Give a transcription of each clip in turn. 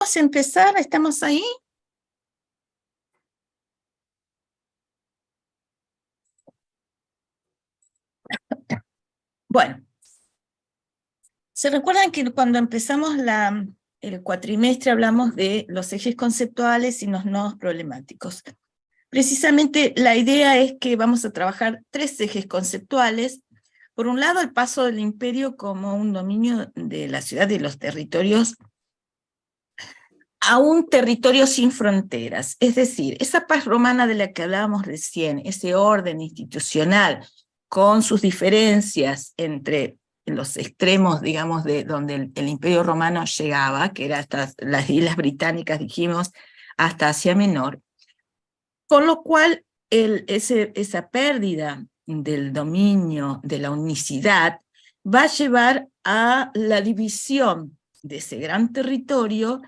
Vamos a empezar, ¿estamos ahí? Bueno, ¿se recuerdan que cuando empezamos el cuatrimestre hablamos de los ejes conceptuales y los nodos problemáticos? Precisamente la idea es que vamos a trabajar tres ejes conceptuales. Por un lado, el paso del imperio como un dominio de la ciudad y los territorios a un territorio sin fronteras, es decir, esa paz romana de la que hablábamos recién, ese orden institucional con sus diferencias entre los extremos, digamos, de donde el Imperio Romano llegaba, que era hasta las Islas Británicas, dijimos, hasta Asia Menor, con lo cual esa pérdida del dominio, de la unicidad, va a llevar a la división de ese gran territorio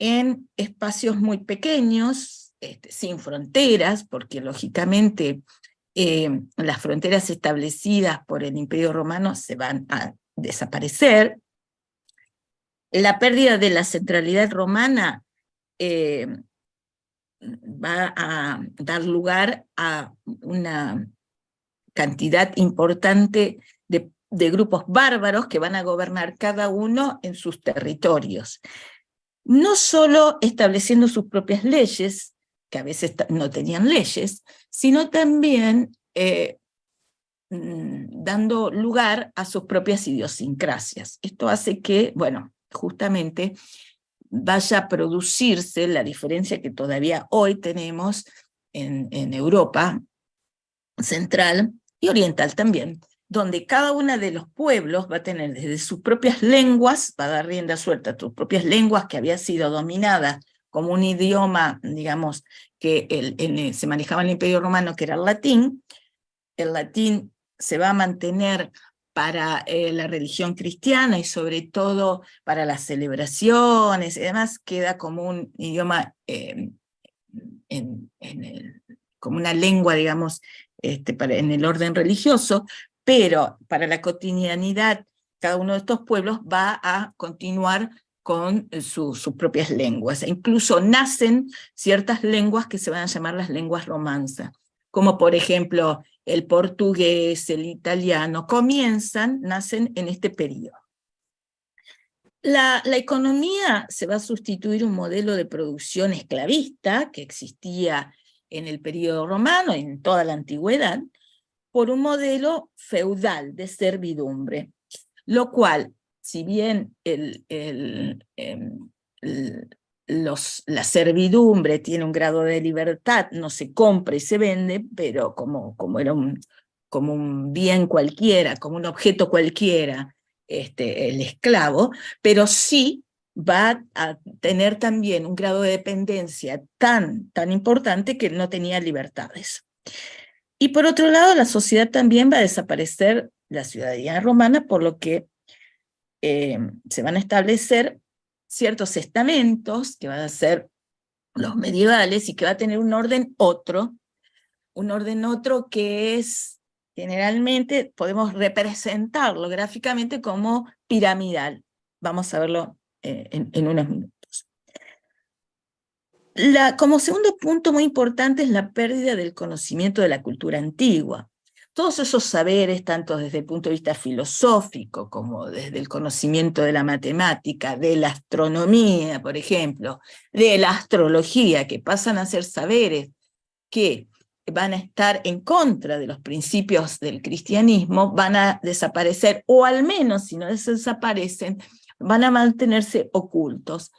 en espacios muy pequeños, sin fronteras, porque lógicamente las fronteras establecidas por el Imperio Romano se van a desaparecer. La pérdida de la centralidad romana va a dar lugar a una cantidad importante de grupos bárbaros que van a gobernar cada uno en sus territorios. No solo estableciendo sus propias leyes, que a veces no tenían leyes, sino también dando lugar a sus propias idiosincrasias. Esto hace que, bueno, justamente vaya a producirse la diferencia que todavía hoy tenemos en Europa central y oriental también, donde cada uno de los pueblos va a tener desde sus propias lenguas, va a dar rienda suelta a sus propias lenguas que había sido dominada como un idioma, digamos, que se manejaba en el Imperio Romano, que era el latín se va a mantener para la religión cristiana y sobre todo para las celebraciones y demás, queda como un idioma, como una lengua, digamos, en el orden religioso, pero para la cotidianidad, cada uno de estos pueblos va a continuar con sus propias lenguas. E incluso nacen ciertas lenguas que se van a llamar las lenguas romanza, como por ejemplo el portugués, el italiano, nacen en este periodo. La economía se va a sustituir un modelo de producción esclavista que existía en el periodo romano, en toda la antigüedad, por un modelo feudal de servidumbre, lo cual, si bien la servidumbre tiene un grado de libertad, no se compra y se vende, pero como era como un bien cualquiera, como un objeto cualquiera, el esclavo, pero sí va a tener también un grado de dependencia tan importante que no tenía libertades. Y por otro lado, la sociedad también va a desaparecer la ciudadanía romana, por lo que se van a establecer ciertos estamentos que van a ser los medievales y que va a tener un orden otro que es, generalmente podemos representarlo gráficamente como piramidal. Vamos a verlo en unos minutos. Como segundo punto muy importante es la pérdida del conocimiento de la cultura antigua. Todos esos saberes, tanto desde el punto de vista filosófico como desde el conocimiento de la matemática, de la astronomía, por ejemplo, de la astrología, que pasan a ser saberes que van a estar en contra de los principios del cristianismo, van a desaparecer, o al menos si no desaparecen, van a mantenerse ocultos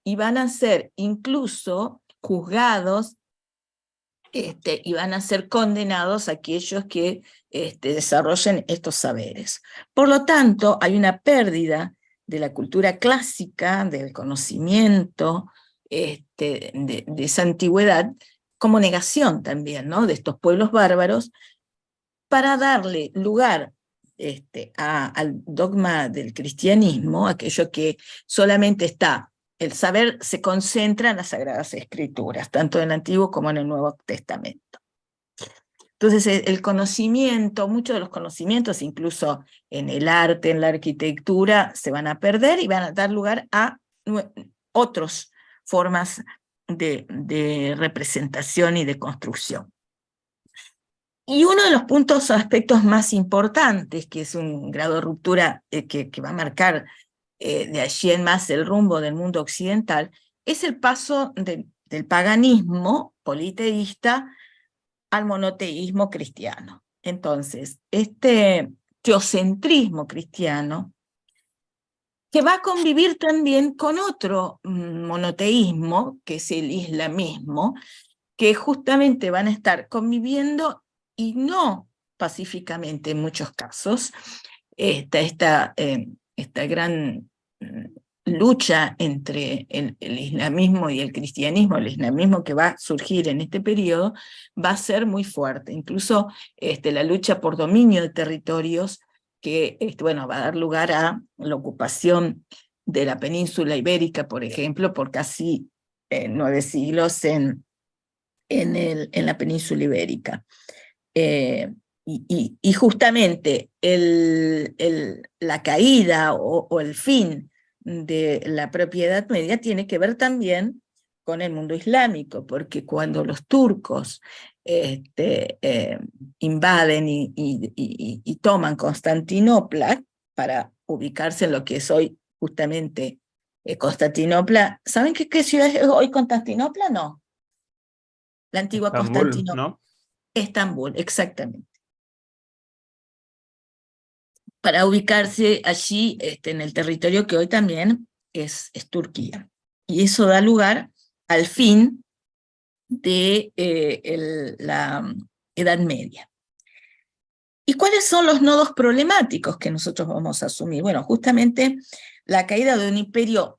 y van a ser incluso juzgados y van a ser condenados aquellos que desarrollen estos saberes. Por lo tanto, hay una pérdida de la cultura clásica, del conocimiento de esa antigüedad, como negación también, ¿no?, de estos pueblos bárbaros, para darle lugar al dogma del cristianismo, aquello que solamente está, el saber se concentra en las Sagradas Escrituras, tanto en el Antiguo como en el Nuevo Testamento. Entonces el conocimiento, muchos de los conocimientos, incluso en el arte, en la arquitectura, se van a perder y van a dar lugar a otras formas de representación y de construcción. Y uno de los puntos o aspectos más importantes, que es un grado de ruptura que va a marcar de allí en más el rumbo del mundo occidental, es el paso del paganismo politeísta al monoteísmo cristiano. Entonces, este teocentrismo cristiano, que va a convivir también con otro monoteísmo, que es el islamismo, que justamente van a estar conviviendo y no pacíficamente en muchos casos. Esta gran lucha entre el islamismo y el cristianismo, el islamismo que va a surgir en este periodo, va a ser muy fuerte. Incluso la lucha por dominio de territorios que bueno, va a dar lugar a la ocupación de la península ibérica, por ejemplo, por casi 9 siglos en la península ibérica. Y justamente la caída o el fin de la propiedad media tiene que ver también con el mundo islámico, porque cuando los turcos invaden y toman Constantinopla para ubicarse en lo que es hoy justamente Constantinopla. ¿Saben qué ciudad es hoy Constantinopla? No. La antigua Estambul, Constantinopla. ¿no? Estambul, exactamente. Para ubicarse allí en el territorio que hoy también es Turquía. Y eso da lugar al fin de la Edad Media. ¿Y cuáles son los nodos problemáticos que nosotros vamos a asumir? Bueno, justamente la caída de un imperio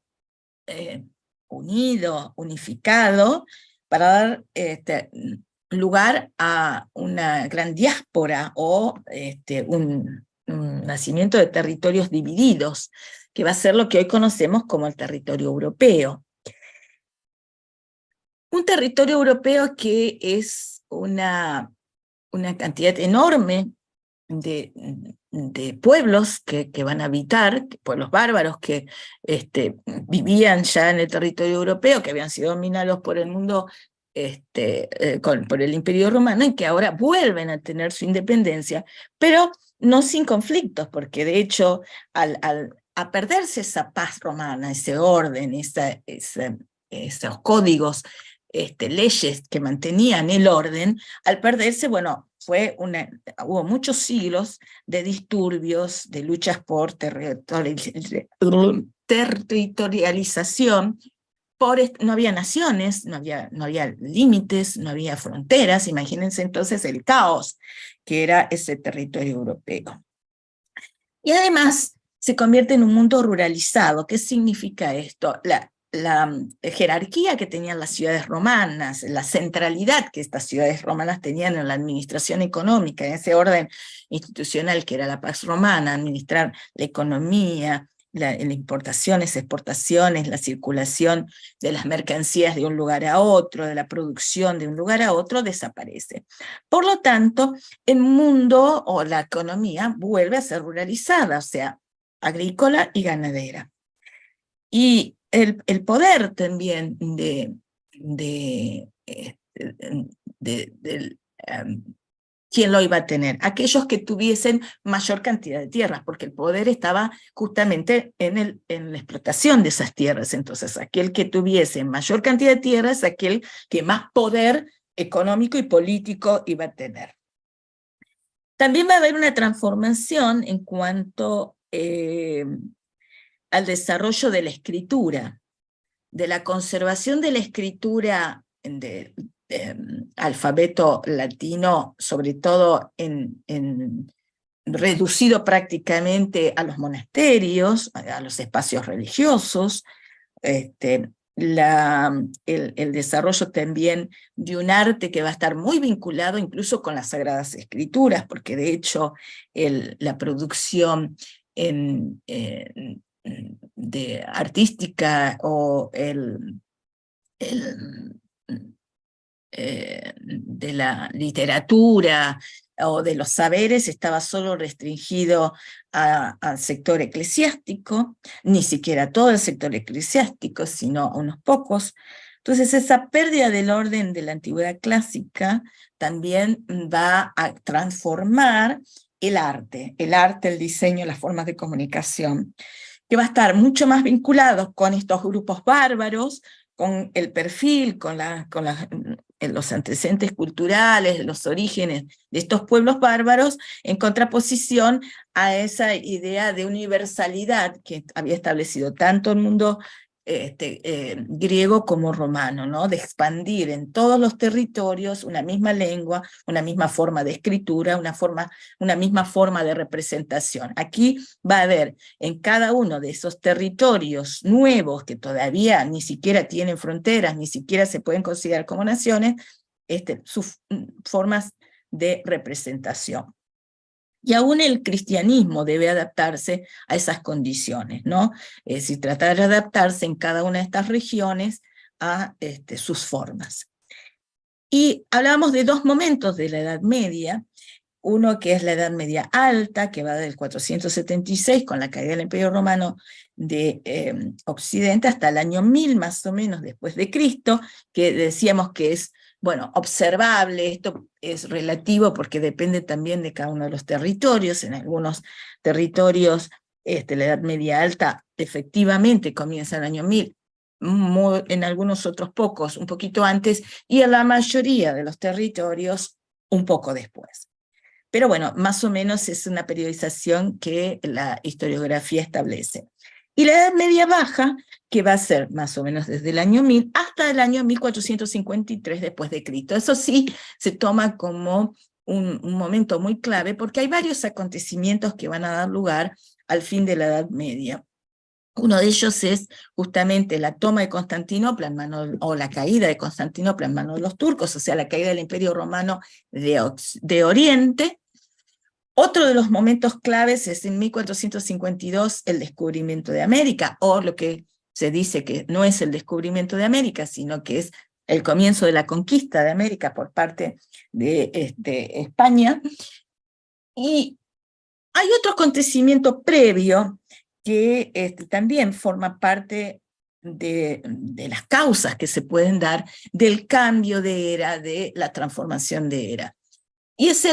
unido, unificado, para dar lugar a una gran diáspora o un nacimiento de territorios divididos, que va a ser lo que hoy conocemos como el territorio europeo. Un territorio europeo que es una cantidad enorme de pueblos que van a habitar, pueblos bárbaros que vivían ya en el territorio europeo, que habían sido dominados por el mundo, por el Imperio Romano, y que ahora vuelven a tener su independencia, pero no sin conflictos, porque de hecho, a perderse esa paz romana, ese orden, esos códigos, leyes que mantenían el orden, al perderse, bueno, hubo muchos siglos de disturbios, de luchas por territorialización, no había naciones, no había límites, no había fronteras. Imagínense entonces el caos que era ese territorio europeo. Y además se convierte en un mundo ruralizado. ¿Qué significa esto? La jerarquía que tenían las ciudades romanas, la centralidad que estas ciudades romanas tenían en la administración económica, en ese orden institucional que era la Pax Romana, administrar la economía, las importaciones, exportaciones, la circulación de las mercancías de un lugar a otro, de la producción de un lugar a otro, desaparece. Por lo tanto, el mundo o la economía vuelve a ser ruralizada, o sea, agrícola y ganadera. Y el poder también ¿quién lo iba a tener? Aquellos que tuviesen mayor cantidad de tierras, porque el poder estaba justamente en la explotación de esas tierras. Entonces, aquel que tuviese mayor cantidad de tierras, aquel que más poder económico y político iba a tener. También va a haber una transformación en cuanto al desarrollo de la escritura, de la conservación de la escritura de alfabeto latino, sobre todo reducido prácticamente a los monasterios, a los espacios religiosos, el desarrollo también de un arte que va a estar muy vinculado incluso con las Sagradas Escrituras, porque de hecho la producción de artística o de la literatura o de los saberes estaba solo restringido al sector eclesiástico, ni siquiera todo el sector eclesiástico, sino a unos pocos. Entonces esa pérdida del orden de la antigüedad clásica también va a transformar el arte, el diseño, las formas de comunicación, que va a estar mucho más vinculado con estos grupos bárbaros, con el perfil, los antecedentes culturales, los orígenes de estos pueblos bárbaros, en contraposición a esa idea de universalidad que había establecido tanto el mundo griego como romano, ¿no? De expandir en todos los territorios una misma lengua, una misma forma de escritura, una misma forma de representación. Aquí va a haber en cada uno de esos territorios nuevos que todavía ni siquiera tienen fronteras, ni siquiera se pueden considerar como naciones, sus formas de representación. Y aún el cristianismo debe adaptarse a esas condiciones, ¿no? Es decir, tratar de adaptarse en cada una de estas regiones a sus formas. Y hablábamos de dos momentos de la Edad Media, uno que es la Edad Media Alta, que va del 476, con la caída del Imperio Romano de Occidente, hasta el año 1000 más o menos después de Cristo, que decíamos que es, bueno, observable. Esto es relativo porque depende también de cada uno de los territorios. En algunos territorios la Edad Media Alta efectivamente comienza en el año 1000, en algunos otros pocos, un poquito antes, y en la mayoría de los territorios un poco después. Pero bueno, más o menos es una periodización que la historiografía establece. Y la Edad Media Baja, que va a ser más o menos desde el año 1000 hasta el año 1453 después de Cristo. Eso sí se toma como un momento muy clave, porque hay varios acontecimientos que van a dar lugar al fin de la Edad Media. Uno de ellos es justamente la toma de Constantinopla o la caída de Constantinopla en manos de los turcos, o sea, la caída del Imperio Romano de Oriente. Otro de los momentos claves es en 1452 el descubrimiento de América, o lo que se dice que no es el descubrimiento de América, sino que es el comienzo de la conquista de América por parte de España. Y hay otro acontecimiento previo que también forma parte de las causas que se pueden dar del cambio de era, de la transformación de era. Y es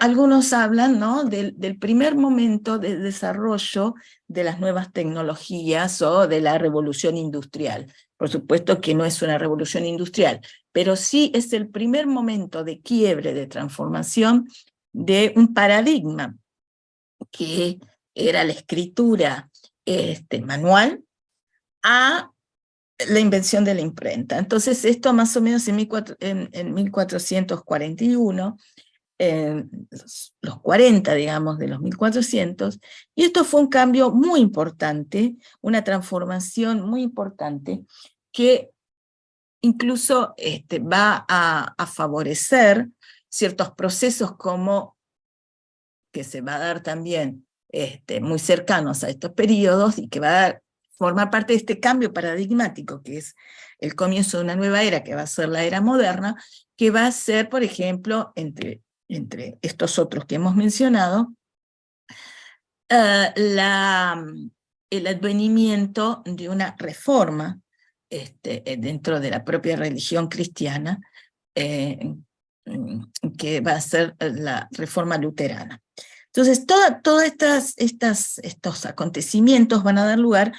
algunos hablan, ¿no?, del primer momento de desarrollo de las nuevas tecnologías o de la revolución industrial. Por supuesto que no es una revolución industrial, pero sí es el primer momento de quiebre, de transformación de un paradigma que era la escritura manual a la invención de la imprenta. Entonces esto más o menos en 1441, los 40, digamos, de los 1400, y esto fue un cambio muy importante, una transformación muy importante, que incluso va a favorecer ciertos procesos como que se va a dar también muy cercanos a estos periodos y que va a formar parte de este cambio paradigmático, que es el comienzo de una nueva era, que va a ser la era moderna, que va a ser, por ejemplo, entre estos otros que hemos mencionado, el advenimiento de una reforma dentro de la propia religión cristiana, que va a ser la reforma luterana. Entonces, todos estos acontecimientos van a dar lugar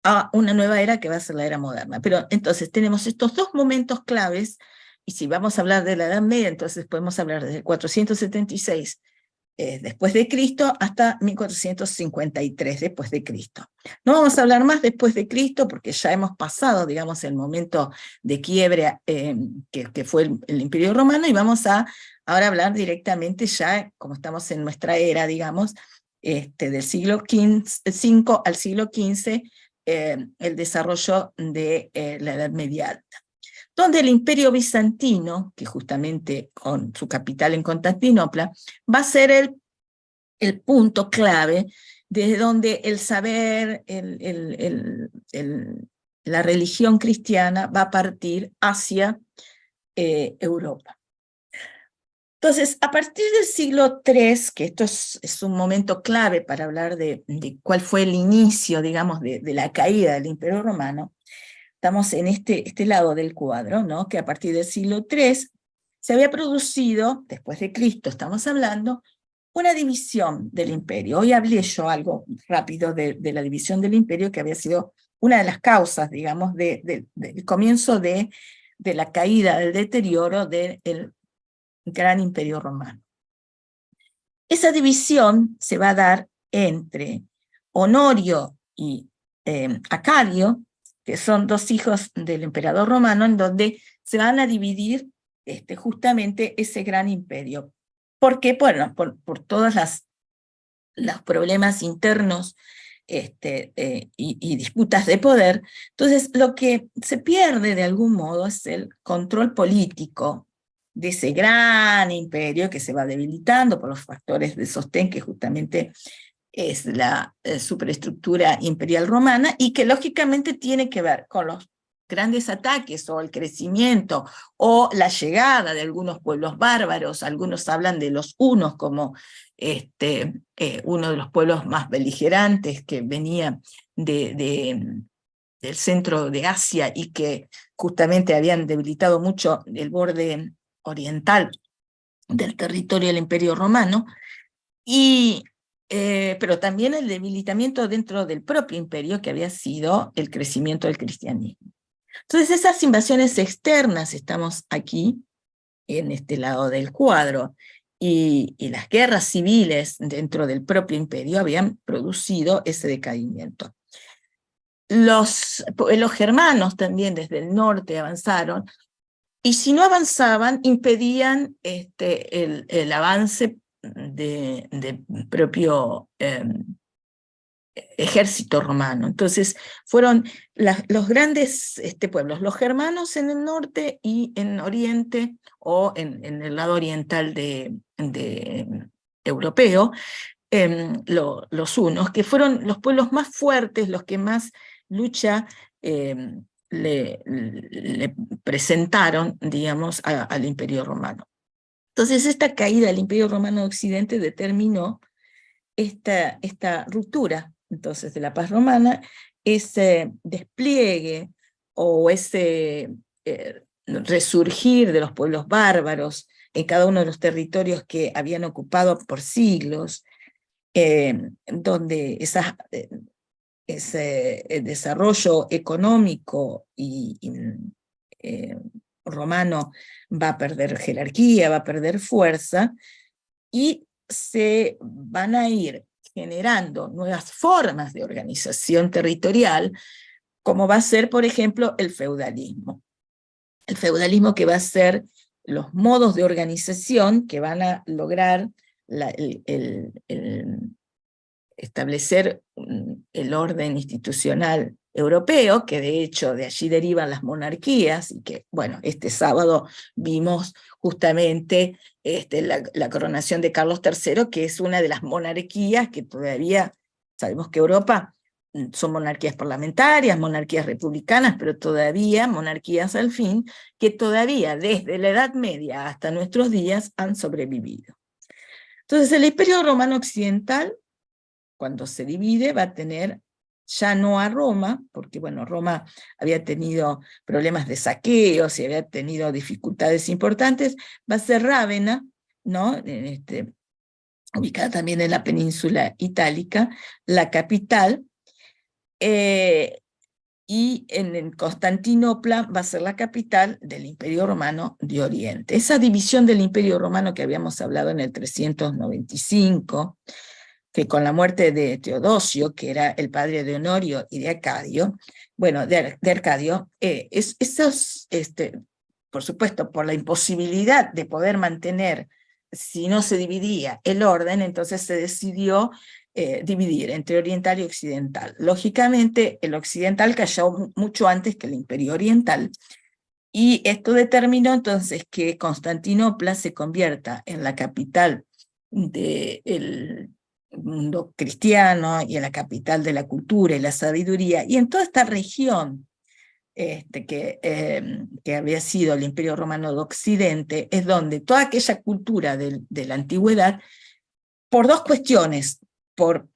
a una nueva era que va a ser la era moderna. Pero entonces tenemos estos dos momentos claves, y si vamos a hablar de la Edad Media, entonces podemos hablar desde el 476 después de Cristo hasta 1453 después de Cristo. No vamos a hablar más después de Cristo porque ya hemos pasado, digamos, el momento de quiebre que fue el Imperio Romano, y vamos a ahora hablar directamente ya, como estamos en nuestra era, digamos, del siglo V al siglo XV, el desarrollo de la Edad Media Alta, donde el Imperio Bizantino, que justamente con su capital en Constantinopla, va a ser el punto clave desde donde el saber, la religión cristiana va a partir hacia Europa. Entonces, a partir del siglo III, que esto es un momento clave para hablar de cuál fue el inicio, digamos, de la caída del Imperio Romano, estamos en este lado del cuadro, ¿no? Que a partir del siglo III se había producido, después de Cristo estamos hablando, una división del imperio. Hoy hablé yo algo rápido de la división del imperio, que había sido una de las causas, digamos, del comienzo de la caída, del deterioro del gran imperio romano. Esa división se va a dar entre Honorio y Acadio, que son dos hijos del emperador romano, en donde se van a dividir justamente ese gran imperio. ¿Por qué? Bueno, por todos los problemas internos y disputas de poder. Entonces, lo que se pierde de algún modo es el control político de ese gran imperio que se va debilitando por los factores de sostén que justamente es la superestructura imperial romana, y que lógicamente tiene que ver con los grandes ataques o el crecimiento o la llegada de algunos pueblos bárbaros. Algunos hablan de los hunos como uno de los pueblos más beligerantes que venía del centro de Asia y que justamente habían debilitado mucho el borde oriental del territorio del Imperio Romano, pero también el debilitamiento dentro del propio imperio, que había sido el crecimiento del cristianismo. Entonces, esas invasiones externas, estamos aquí, en este lado del cuadro, y las guerras civiles dentro del propio imperio habían producido ese decaimiento. Los germanos también desde el norte avanzaron, y si no avanzaban, impedían el avance de propio ejército romano. Entonces fueron los grandes pueblos, los germanos en el norte y en oriente, o en el lado oriental europeo, los hunos, que fueron los pueblos más fuertes, los que más lucha le presentaron, digamos, al Imperio Romano. Entonces, esta caída del Imperio Romano de Occidente determinó esta ruptura, entonces, de la paz romana, ese despliegue o ese resurgir de los pueblos bárbaros en cada uno de los territorios que habían ocupado por siglos, donde ese desarrollo económico romano va a perder jerarquía, va a perder fuerza, y se van a ir generando nuevas formas de organización territorial, como va a ser, por ejemplo, el feudalismo. El feudalismo, que va a ser los modos de organización que van a lograr establecer el orden institucional europeo, que de hecho de allí derivan las monarquías, y que, bueno, este sábado vimos justamente la coronación de Carlos III, que es una de las monarquías que todavía, sabemos que Europa son monarquías parlamentarias, monarquías republicanas, pero todavía monarquías al fin, que todavía desde la Edad Media hasta nuestros días han sobrevivido. Entonces, el Imperio Romano Occidental, cuando se divide, va a tener ya no a Roma, porque bueno, Roma había tenido problemas de saqueos y había tenido dificultades importantes, va a ser Rávena, ¿no? Ubicada también en la península itálica, la capital, y en Constantinopla va a ser la capital del Imperio Romano de Oriente. Esa división del Imperio Romano que habíamos hablado en el 395, que con la muerte de Teodosio, que era el padre de Honorio y de Arcadio, bueno, de Arcadio, por supuesto, por la imposibilidad de poder mantener, si no se dividía, el orden, entonces se decidió dividir entre oriental y occidental. Lógicamente, el occidental cayó mucho antes que el Imperio Oriental, y esto determinó entonces que Constantinopla se convierta en la capital del mundo cristiano y en la capital de la cultura y la sabiduría, y en toda esta región que había sido el Imperio Romano de Occidente, es donde toda aquella cultura de la antigüedad, por dos cuestiones, por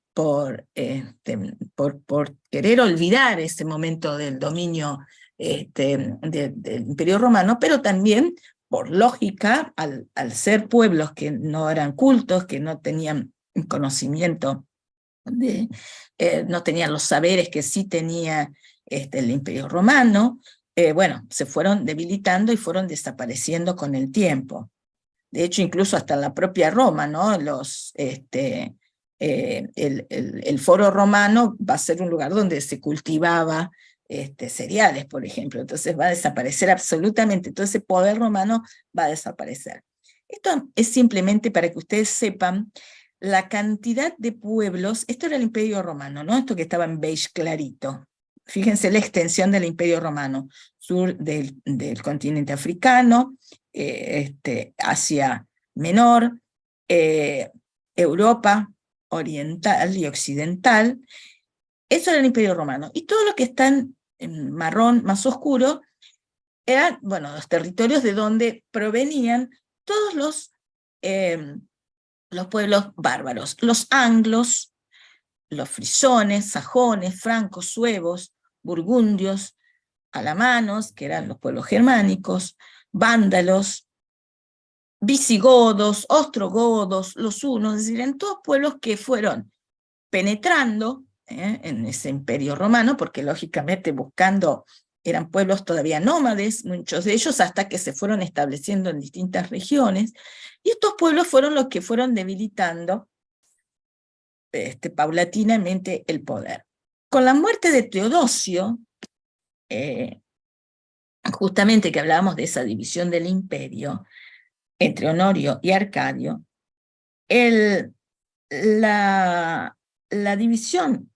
querer olvidar ese momento del dominio del Imperio Romano, pero también por lógica, al ser pueblos que no eran cultos, que no tenían conocimiento, no tenían los saberes que sí tenía el Imperio Romano, bueno, se fueron debilitando y fueron desapareciendo con el tiempo. De hecho, incluso hasta en la propia Roma, ¿no? El foro romano va a ser un lugar donde se cultivaba cereales, por ejemplo. Entonces va a desaparecer absolutamente, todo ese poder romano va a desaparecer. Esto es simplemente para que ustedes sepan la cantidad de pueblos. Esto era el Imperio Romano, ¿no? Esto que estaba en beige clarito. Fíjense la extensión del Imperio Romano, sur del continente africano, Asia Menor, Europa oriental y occidental. Eso era el Imperio Romano. Y todo lo que está en marrón más oscuro eran, bueno, los territorios de donde provenían todos los pueblos bárbaros, los anglos, los frisones, sajones, francos, suevos, burgundios, alamanos, que eran los pueblos germánicos, vándalos, visigodos, ostrogodos, los hunos, es decir, en todos pueblos que fueron penetrando en ese imperio romano, porque lógicamente buscando, eran pueblos todavía nómades, muchos de ellos, hasta que se fueron estableciendo en distintas regiones, y estos pueblos fueron los que fueron debilitando paulatinamente el poder. Con la muerte de Teodosio, justamente que hablábamos de esa división del imperio entre Honorio y Arcadio, la división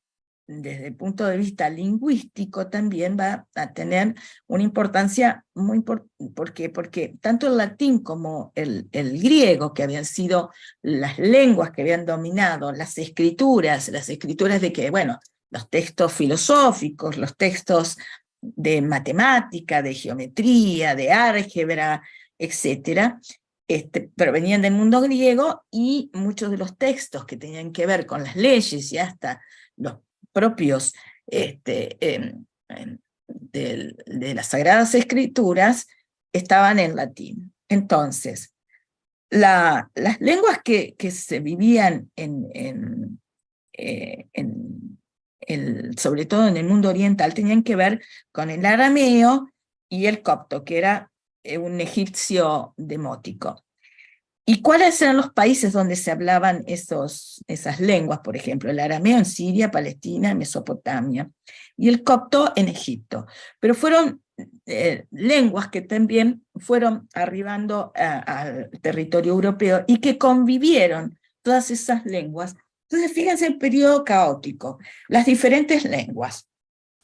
desde el punto de vista lingüístico también va a tener una importancia muy importante, porque tanto el latín como el griego, que habían sido las lenguas que habían dominado, las escrituras de que, bueno, los textos filosóficos, los textos de matemática, de geometría, de álgebra, etcétera, provenían del mundo griego, y muchos de los textos que tenían que ver con las leyes y hasta los propios de las Sagradas Escrituras estaban en latín. Entonces, las lenguas que se vivían sobre todo en el mundo oriental, tenían que ver con el arameo y el copto, que era un egipcio demótico. ¿Y cuáles eran los países donde se hablaban esas lenguas? Por ejemplo, el arameo en Siria, Palestina, Mesopotamia, y el copto en Egipto. Pero fueron lenguas que también fueron arribando al territorio europeo y que convivieron todas esas lenguas. Entonces, fíjense el periodo caótico, las diferentes lenguas,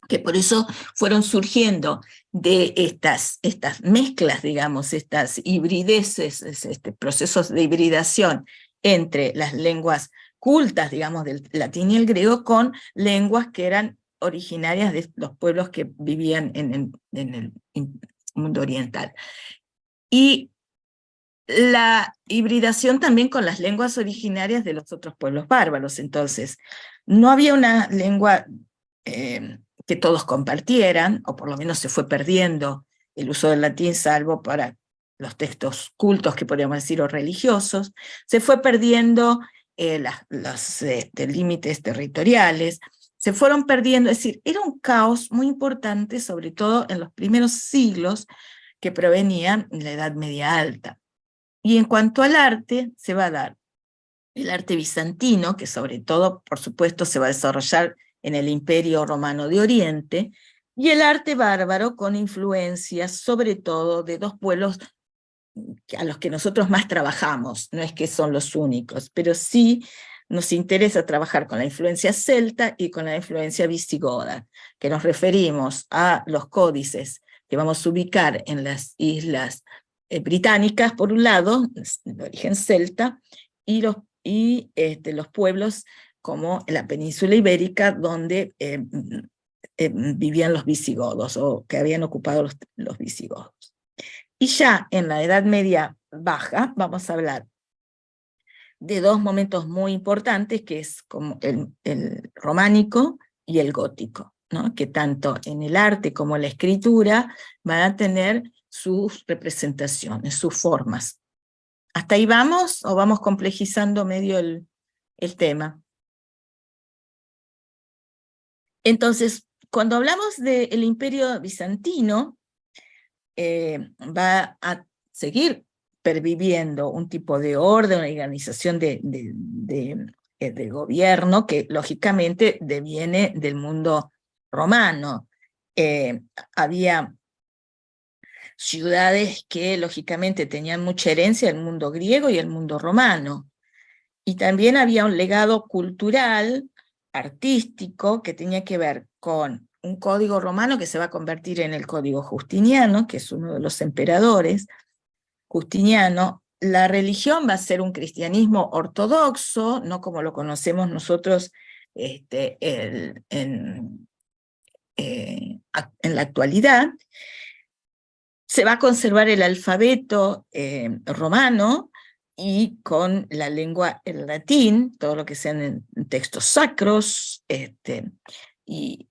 que por eso fueron surgiendo de estas mezclas, digamos, estas hibrideces, procesos de hibridación entre las lenguas cultas, digamos, del latín y el griego, con lenguas que eran originarias de los pueblos que vivían en el mundo oriental. Y la hibridación también con las lenguas originarias de los otros pueblos bárbaros. Entonces, no había una lengua que todos compartieran, o por lo menos se fue perdiendo el uso del latín, salvo para los textos cultos, que podríamos decir, o religiosos. Se fue perdiendo los límites territoriales, se fueron perdiendo, es decir, era un caos muy importante, sobre todo en los primeros siglos que provenían de la Edad Media Alta. Y en cuanto al arte, se va a dar el arte bizantino, que sobre todo, por supuesto, se va a desarrollar en el Imperio Romano de Oriente, y el arte bárbaro, con influencias sobre todo de dos pueblos a los que nosotros más trabajamos. No es que son los únicos, pero sí nos interesa trabajar con la influencia celta y con la influencia visigoda, que nos referimos a los códices que vamos a ubicar en las islas británicas, por un lado, de origen celta, y los pueblos como la península ibérica, donde vivían los visigodos, o que habían ocupado los visigodos. Y ya en la Edad Media Baja vamos a hablar de dos momentos muy importantes, que es como el románico y el gótico, ¿no? Que tanto en el arte como en la escritura van a tener sus representaciones, sus formas. ¿Hasta ahí vamos o vamos complejizando medio el tema? Entonces, cuando hablamos del Imperio Bizantino, va a seguir perviviendo un tipo de orden, una organización de gobierno que lógicamente deviene del mundo romano. Había ciudades que lógicamente tenían mucha herencia del mundo griego y el mundo romano. Y también había un legado cultural, artístico, que tenía que ver con un código romano que se va a convertir en el código Justiniano, que es uno de los emperadores. Justiniano, la religión va a ser un cristianismo ortodoxo, no como lo conocemos nosotros en la actualidad. Se va a conservar el alfabeto romano, y con la lengua, el latín, todo lo que sean textos sacros y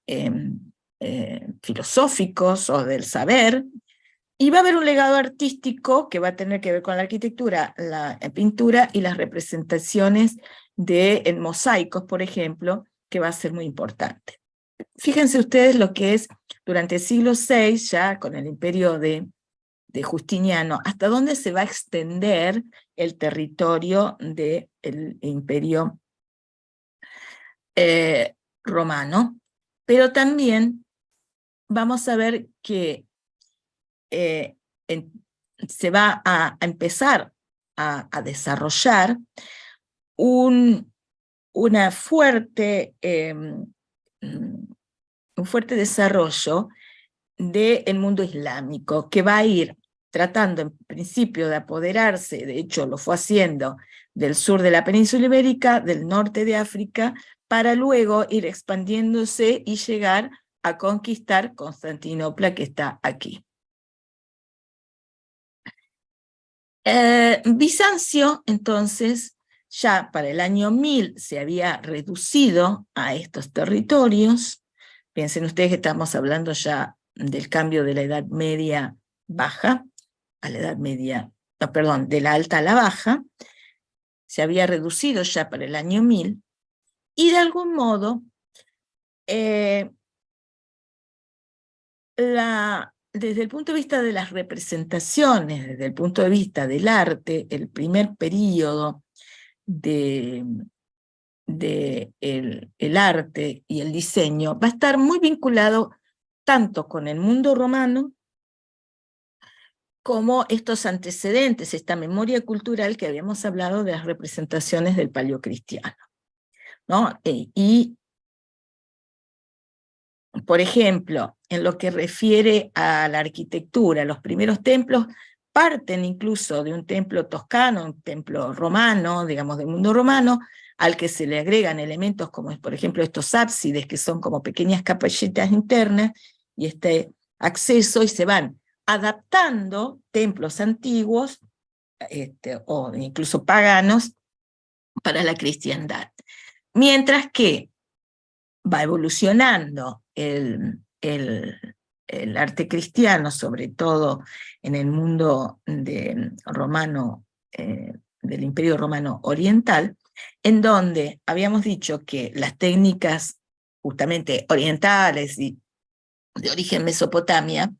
filosóficos o del saber. Y va a haber un legado artístico que va a tener que ver con la arquitectura, la pintura y las representaciones en mosaicos, por ejemplo, que va a ser muy importante. Fíjense ustedes lo que es durante el siglo VI, ya con el imperio de Justiniano, hasta dónde se va a extender el territorio del imperio romano. Pero también vamos a ver que se va a empezar a desarrollar un fuerte desarrollo del mundo islámico, que va a ir tratando en principio de apoderarse, de hecho lo fue haciendo, del sur de la península ibérica, del norte de África, para luego ir expandiéndose y llegar a conquistar Constantinopla, que está aquí. Bizancio, entonces, ya para el año 1000 se había reducido a estos territorios. Piensen ustedes que estamos hablando ya del cambio de la Edad Media Baja a la Edad Media, no, perdón, de la Alta a la Baja. Se había reducido ya para el año 1000, y de algún modo desde el punto de vista de las representaciones, desde el punto de vista del arte, el primer período el arte y el diseño va a estar muy vinculado tanto con el mundo romano como estos antecedentes, esta memoria cultural que habíamos hablado de las representaciones del paleocristiano, ¿no? Y por ejemplo, en lo que refiere a la arquitectura, los primeros templos parten incluso de un templo toscano, un templo romano, digamos del mundo romano, al que se le agregan elementos como, por ejemplo, estos ábsides, que son como pequeñas capillitas internas, y este acceso, y se van adaptando templos antiguos o incluso paganos para la cristiandad. Mientras que va evolucionando el arte cristiano, sobre todo en el mundo romano, del Imperio Romano Oriental, en donde habíamos dicho que las técnicas justamente orientales y de origen Mesopotamia,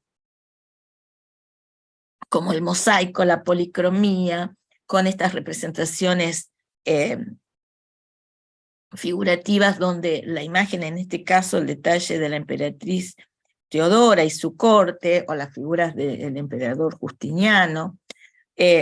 como el mosaico, la policromía, con estas representaciones figurativas donde la imagen, en este caso el detalle de la emperatriz Teodora y su corte, o las figuras del emperador Justiniano,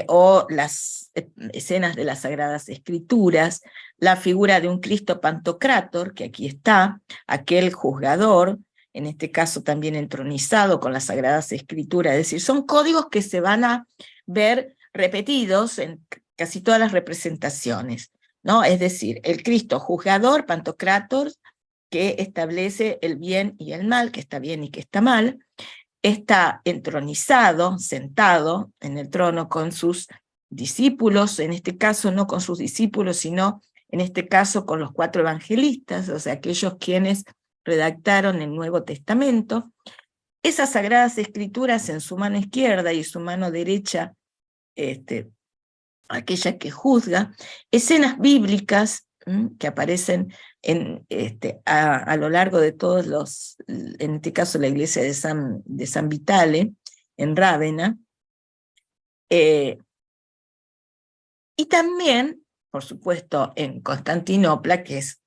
o las escenas de las Sagradas Escrituras, la figura de un Cristo Pantocrátor, que aquí está, aquel juzgador, en este caso también entronizado con las Sagradas Escrituras. Es decir, son códigos que se van a ver repetidos en casi todas las representaciones, ¿no? Es decir, el Cristo juzgador, Pantocrátor, que establece el bien y el mal, que está bien y que está mal. Está entronizado, sentado en el trono con sus discípulos, en este caso no con sus discípulos, sino en este caso con los 4 evangelistas, o sea, aquellos quienes redactaron el Nuevo Testamento. Esas sagradas escrituras en su mano izquierda y su mano derecha, aquella que juzga, escenas bíblicas que aparecen a lo largo de todos los, en este caso la iglesia de San Vitale, en Rávena, y también, por supuesto, en Constantinopla, que es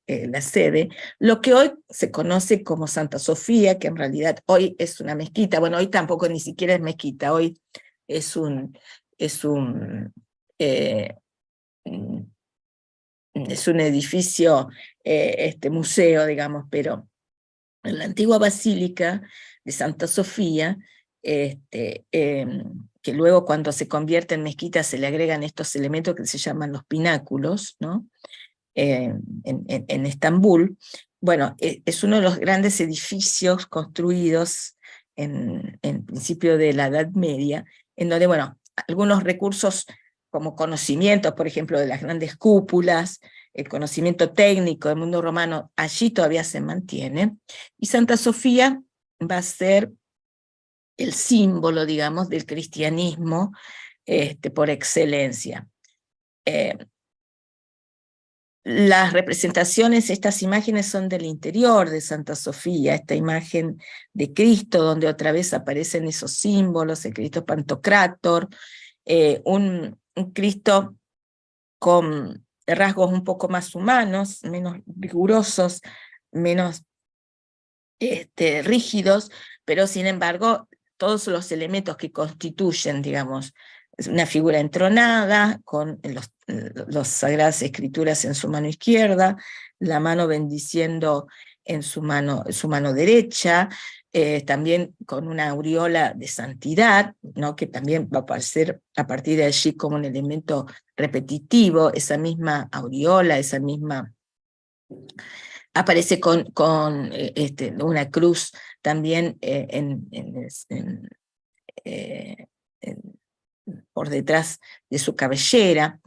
la sede, lo que hoy se conoce como Santa Sofía, que en realidad hoy es una mezquita, bueno, hoy tampoco ni siquiera es mezquita, hoy es un eh, es un edificio, museo, digamos, pero en la antigua basílica de Santa Sofía, que luego cuando se convierte en mezquita se le agregan estos elementos que se llaman los pináculos, ¿no? En Estambul. Bueno, es uno de los grandes edificios construidos en principio de la Edad Media, en donde, bueno, algunos recursos como conocimientos, por ejemplo, de las grandes cúpulas, el conocimiento técnico del mundo romano, allí todavía se mantiene, y Santa Sofía va a ser el símbolo, digamos, del cristianismo por excelencia. Las representaciones, estas imágenes son del interior de Santa Sofía, esta imagen de Cristo, donde otra vez aparecen esos símbolos, el Cristo Pantocrátor, un Cristo con rasgos un poco más humanos, menos rigurosos, menos rígidos, pero sin embargo todos los elementos que constituyen, digamos, una figura entronada, con las sagradas escrituras en su mano izquierda, la mano bendiciendo en su mano derecha, también con una aureola de santidad, ¿no? Que también va a aparecer a partir de allí como un elemento repetitivo, esa misma aureola, esa misma... Aparece con una cruz también por detrás de su cabellera.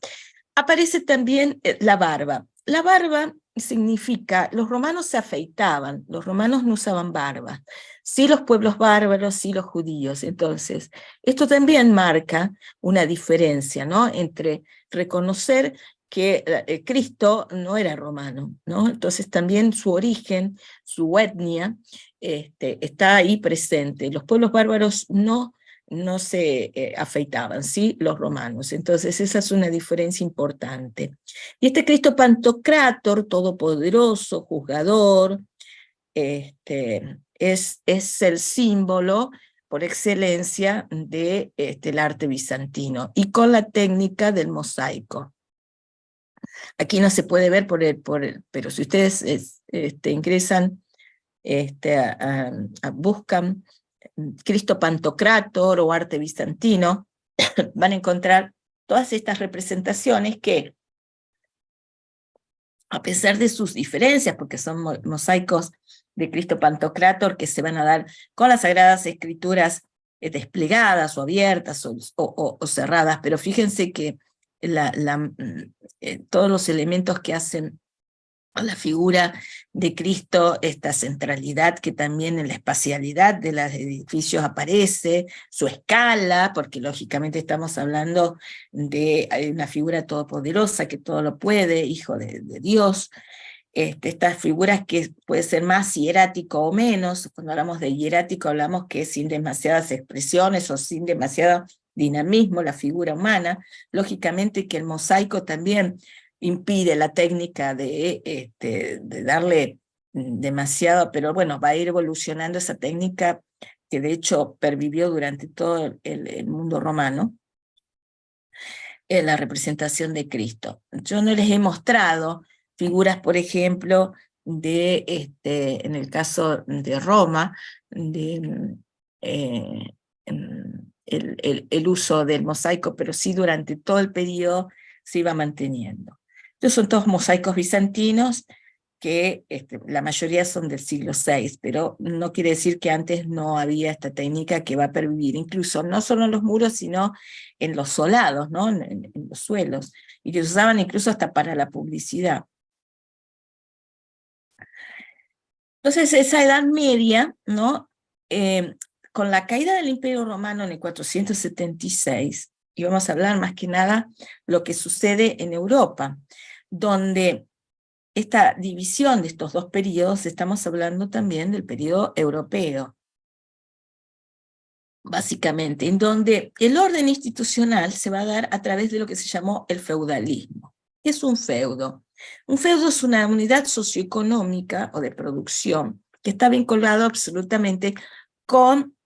Aparece también la barba. La barba significa, los romanos se afeitaban, los romanos no usaban barba, sí los pueblos bárbaros, sí los judíos. Entonces, esto también marca una diferencia, ¿no? Entre reconocer que Cristo no era romano, ¿no? Entonces también su origen, su etnia, está ahí presente. Los pueblos bárbaros no se afeitaban, ¿sí? Los romanos. Entonces esa es una diferencia importante. Y este Cristo Pantocrátor, todopoderoso, juzgador, es el símbolo por excelencia de el arte bizantino, y con la técnica del mosaico. Aquí no se puede ver pero si ustedes ingresan, buscan Cristo Pantocrátor o arte bizantino, van a encontrar todas estas representaciones que, a pesar de sus diferencias, porque son mosaicos de Cristo Pantocrátor que se van a dar con las Sagradas Escrituras desplegadas o abiertas o cerradas, pero fíjense que todos los elementos que hacen a la figura de Cristo, esta centralidad que también en la espacialidad de los edificios aparece, su escala, porque lógicamente estamos hablando de una figura todopoderosa que todo lo puede, hijo de Dios, estas figuras que puede ser más hierático o menos. Cuando hablamos de hierático hablamos que es sin demasiadas expresiones o sin demasiado dinamismo la figura humana. Lógicamente que el mosaico también impide la técnica de darle demasiado, pero bueno, va a ir evolucionando esa técnica que de hecho pervivió durante todo el mundo romano, en la representación de Cristo. Yo no les he mostrado figuras, por ejemplo, en el caso de Roma, el uso del mosaico, pero sí durante todo el periodo se iba manteniendo. Estos son todos mosaicos bizantinos, que la mayoría son del siglo VI, pero no quiere decir que antes no había esta técnica que va a pervivir, incluso no solo en los muros, sino en los solados, ¿no? En los suelos, y que se usaban incluso hasta para la publicidad. Entonces, esa Edad Media, ¿no? Con la caída del Imperio Romano en el 476, y vamos a hablar más que nada lo que sucede en Europa, donde esta división de estos dos periodos, estamos hablando también del periodo europeo, básicamente, en donde el orden institucional se va a dar a través de lo que se llamó el feudalismo. ¿Qué es un feudo? Un feudo es una unidad socioeconómica o de producción que está vinculado absolutamente con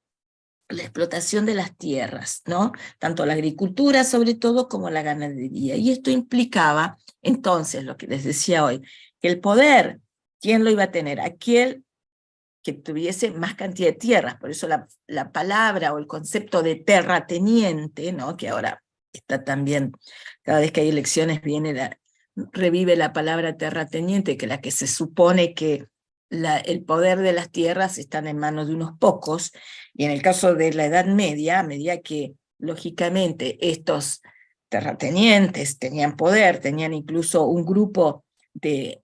la explotación de las tierras, ¿no? Tanto la agricultura, sobre todo, como la ganadería. Y esto implicaba, entonces, lo que les decía hoy, que el poder, ¿quién lo iba a tener? Aquel que tuviese más cantidad de tierras. Por eso la palabra o el concepto de terrateniente, ¿no? Que ahora está también, cada vez que hay elecciones revive la palabra terrateniente, que es la que se supone que el poder de las tierras están en manos de unos pocos, y en el caso de la Edad Media, a medida que, lógicamente, estos terratenientes tenían poder, tenían incluso un grupo de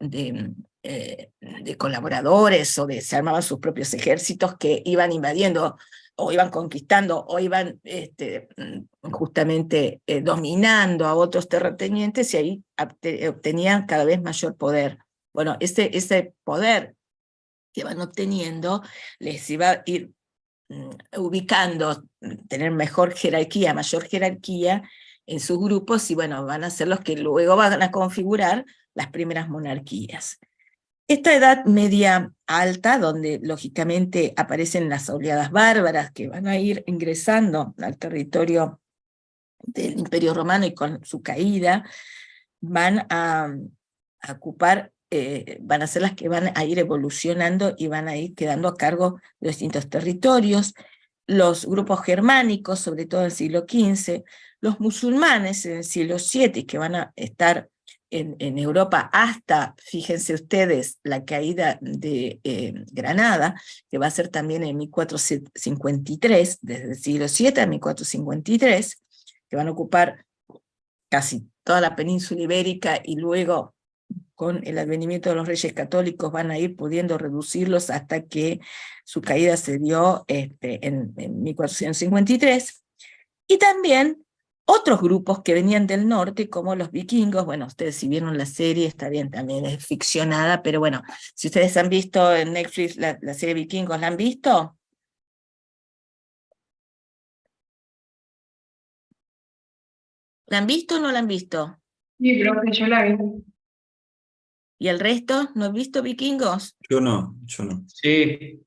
colaboradores, se armaban sus propios ejércitos que iban invadiendo, o iban conquistando, o iban justamente dominando a otros terratenientes, y ahí obtenían cada vez mayor poder. Bueno, ese poder que van obteniendo les iba a ir ubicando, tener mejor jerarquía, mayor jerarquía en sus grupos, y bueno, van a ser los que luego van a configurar las primeras monarquías. Esta Edad Media alta, donde lógicamente aparecen las oleadas bárbaras que van a ir ingresando al territorio del Imperio Romano, y con su caída van a ocupar, van a ser las que van a ir evolucionando y van a ir quedando a cargo de distintos territorios. Los grupos germánicos, sobre todo en el siglo XV, los musulmanes en el siglo VII, que van a estar en Europa hasta, fíjense ustedes, la caída de Granada, que va a ser también en 1453, desde el siglo VII a 1453, que van a ocupar casi toda la península ibérica, y luego con el advenimiento de los reyes católicos van a ir pudiendo reducirlos hasta que su caída se dio en 1453. Y también otros grupos que venían del norte, como los vikingos. Bueno, ustedes si vieron la serie, está bien, también es ficcionada, pero bueno, si ustedes han visto en Netflix la serie Vikingos, ¿la han visto? ¿La han visto o no la han visto? Sí, creo que yo la vi. ¿Y el resto? ¿No han visto Vikingos? Yo no. Sí,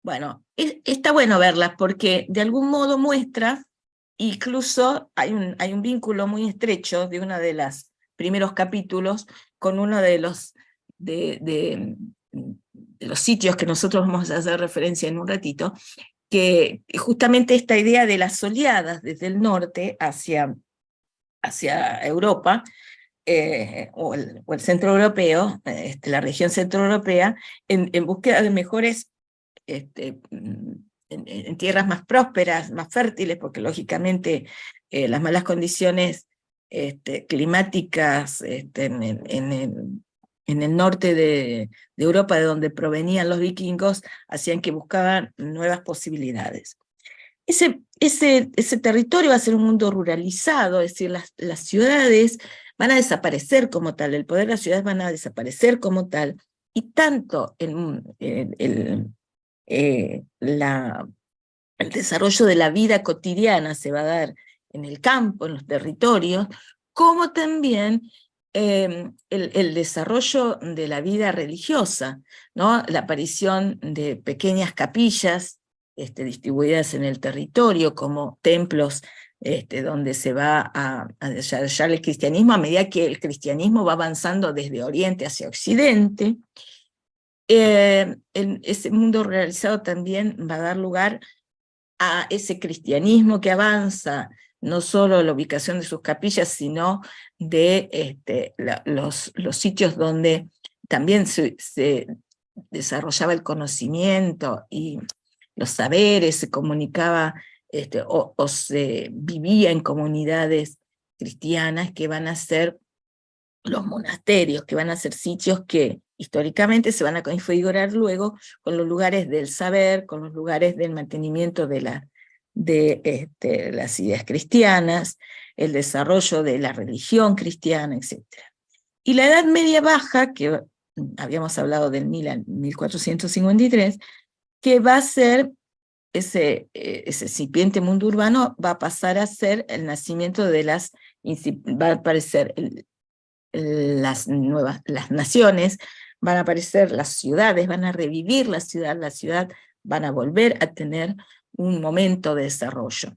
Bueno, está bueno verlas porque de algún modo muestra, incluso hay un vínculo muy estrecho de uno de los primeros capítulos con uno de los sitios que nosotros vamos a hacer referencia en un ratito, que justamente esta idea de las oleadas desde el norte hacia Europa, o el centro europeo, la región centroeuropea, en búsqueda de mejores en tierras más prósperas, más fértiles, porque lógicamente las malas condiciones climáticas en el norte de Europa, de donde provenían los vikingos, hacían que buscaban nuevas posibilidades. Ese territorio va a ser un mundo ruralizado, es decir, las ciudades van a desaparecer como tal, el poder de las ciudades van a desaparecer como tal, y tanto el desarrollo de la vida cotidiana se va a dar en el campo, en los territorios, como también el desarrollo de la vida religiosa, ¿no? La aparición de pequeñas capillas distribuidas en el territorio como templos donde se va a desarrollar el cristianismo a medida que el cristianismo va avanzando desde Oriente hacia Occidente. Ese mundo realizado también va a dar lugar a ese cristianismo que avanza, no solo la ubicación de sus capillas, sino de los sitios donde también se desarrollaba el conocimiento y los saberes, se comunicaba o se vivía en comunidades cristianas que van a ser los monasterios, que van a ser sitios que históricamente se van a configurar luego con los lugares del saber, con los lugares del mantenimiento de las ideas cristianas, el desarrollo de la religión cristiana, etc. Y la Edad Media Baja, que habíamos hablado del 1000 al 1453, que va a ser ese incipiente mundo urbano, va a pasar a ser el nacimiento de va a aparecer las naciones, van a aparecer las ciudades, van a revivir la ciudad van a volver a tener un momento de desarrollo.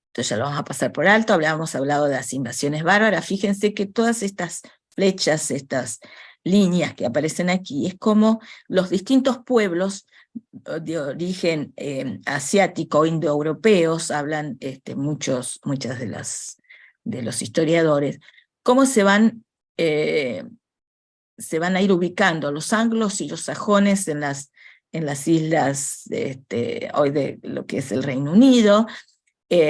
Entonces ya lo vamos a pasar por alto, habíamos hablado de las invasiones bárbaras. Fíjense que todas estas flechas, estas líneas que aparecen aquí, es como los distintos pueblos de origen asiático, indoeuropeos, hablan muchas de los historiadores, cómo se van a ir ubicando los anglos y los sajones en las islas hoy de lo que es el Reino Unido,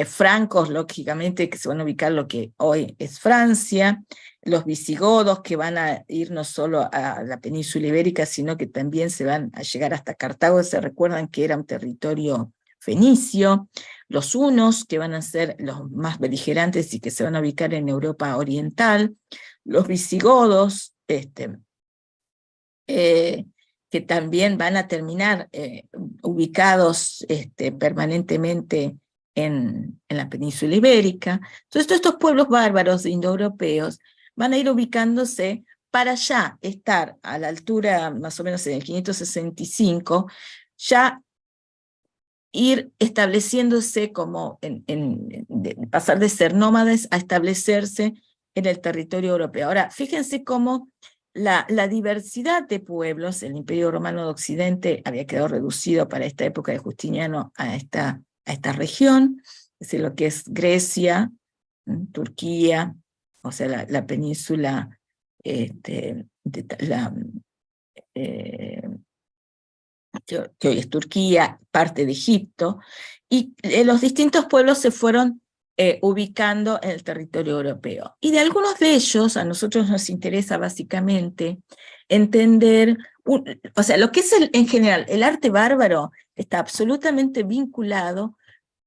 francos, lógicamente, que se van a ubicar lo que hoy es Francia, los visigodos, que van a ir no solo a la península ibérica, sino que también se van a llegar hasta Cartago. Se recuerdan que era un territorio fenicio, los hunos, que van a ser los más beligerantes y que se van a ubicar en Europa oriental, los visigodos, que también van a terminar ubicados permanentemente en la península ibérica. Entonces, todos estos pueblos bárbaros indoeuropeos van a ir ubicándose para ya estar a la altura, más o menos en el 565, ya ir estableciéndose como, pasar de ser nómades a establecerse en el territorio europeo. Ahora, fíjense cómo la diversidad de pueblos, el Imperio Romano de Occidente había quedado reducido para esta época de Justiniano a esta región, es decir, lo que es Grecia, Turquía, o sea, la península, que hoy es Turquía, parte de Egipto, y los distintos pueblos se fueron ubicando en el territorio europeo. Y de algunos de ellos, a nosotros nos interesa básicamente entender, o sea, lo que es en general el arte bárbaro está absolutamente vinculado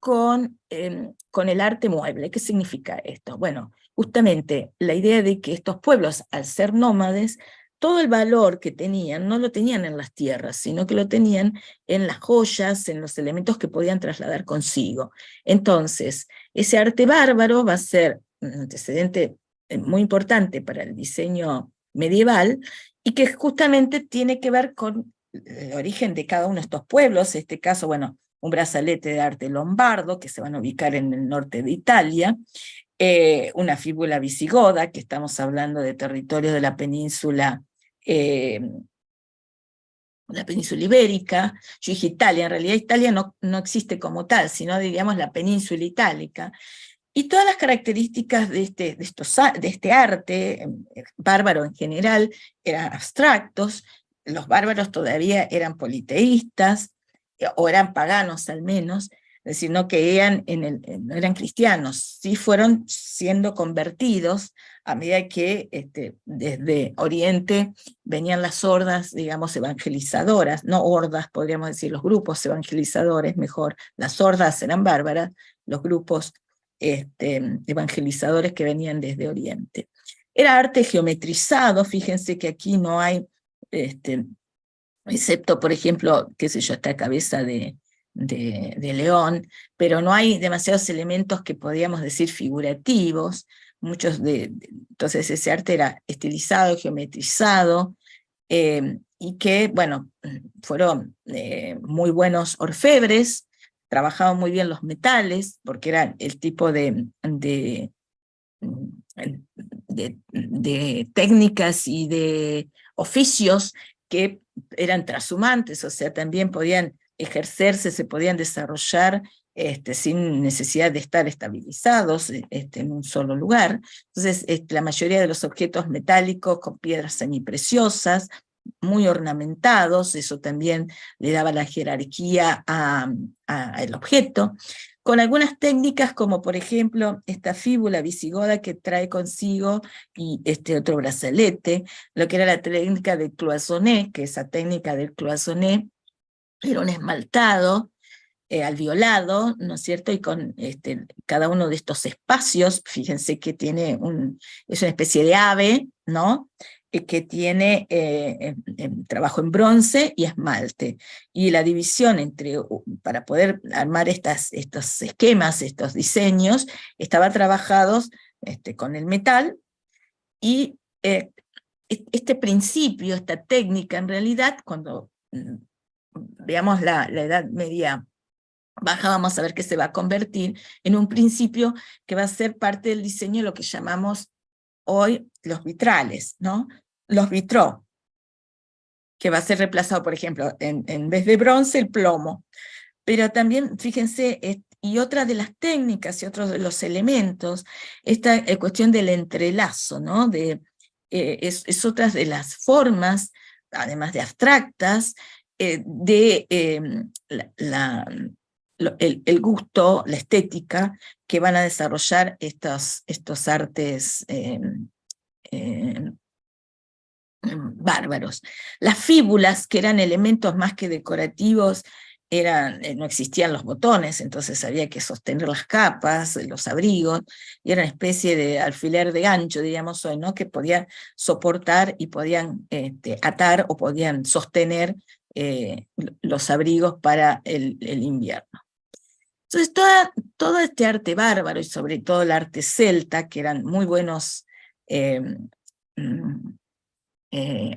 con el arte mueble. ¿Qué significa esto? Bueno, justamente la idea de que estos pueblos, al ser nómades, todo el valor que tenían no lo tenían en las tierras, sino que lo tenían en las joyas, en los elementos que podían trasladar consigo. Entonces, ese arte bárbaro va a ser un antecedente muy importante para el diseño medieval y que justamente tiene que ver con el origen de cada uno de estos pueblos. En este caso, bueno, un brazalete de arte lombardo que se van a ubicar en el norte de Italia, una fíbula visigoda, que estamos hablando de territorios de la península ibérica. Yo dije Italia, en realidad Italia no existe como tal, sino diríamos la península itálica. Y todas las características de este arte bárbaro en general eran abstractos. Los bárbaros todavía eran politeístas, o eran paganos al menos, es decir, no creían no eran cristianos, sí fueron siendo convertidos a medida que desde Oriente venían las hordas, digamos, evangelizadoras, no hordas, podríamos decir, los grupos evangelizadores, mejor, las hordas eran bárbaras, los grupos evangelizadores que venían desde Oriente. Era arte geometrizado, fíjense que aquí no hay, excepto, por ejemplo, qué sé yo, esta cabeza de león, pero no hay demasiados elementos que podríamos decir figurativos. Entonces ese arte era estilizado, geometrizado, y que, bueno, fueron muy buenos orfebres, trabajaban muy bien los metales, porque eran el tipo de técnicas y de oficios que eran trashumantes, o sea, también podían ejercerse, se podían desarrollar sin necesidad de estar estabilizados en un solo lugar. Entonces, la mayoría de los objetos metálicos con piedras semipreciosas, muy ornamentados, eso también le daba la jerarquía al objeto, con algunas técnicas como por ejemplo esta fíbula visigoda que trae consigo y este otro brazalete, lo que era la técnica del cloisonné, que esa técnica del cloisonné era un esmaltado alveolado, ¿no es cierto? Y con cada uno de estos espacios, fíjense que tiene es una especie de ave, ¿no? Que tiene trabajo en bronce y esmalte. Y la división para poder armar estos esquemas, estos diseños, estaban trabajados con el metal, y este principio, esta técnica, en realidad, cuando veamos la Edad Media baja, vamos a ver que se va a convertir en un principio que va a ser parte del diseño de lo que llamamos hoy los vitrales, ¿no? Los vitraux, que va a ser reemplazado, por ejemplo, en vez de bronce, el plomo. Pero también, fíjense, y otra de las técnicas y otros de los elementos, esta cuestión del entrelazo, ¿no? Es otra de las formas, además de abstractas, de el gusto, la estética, que van a desarrollar estos artes bárbaros. Las fíbulas, que eran elementos más que decorativos, no existían los botones, entonces había que sostener las capas, los abrigos, y era una especie de alfiler de gancho, diríamos hoy, ¿no? Que podían soportar y podían atar o podían sostener los abrigos para el invierno. Entonces, todo este arte bárbaro, y sobre todo el arte celta, que eran muy buenos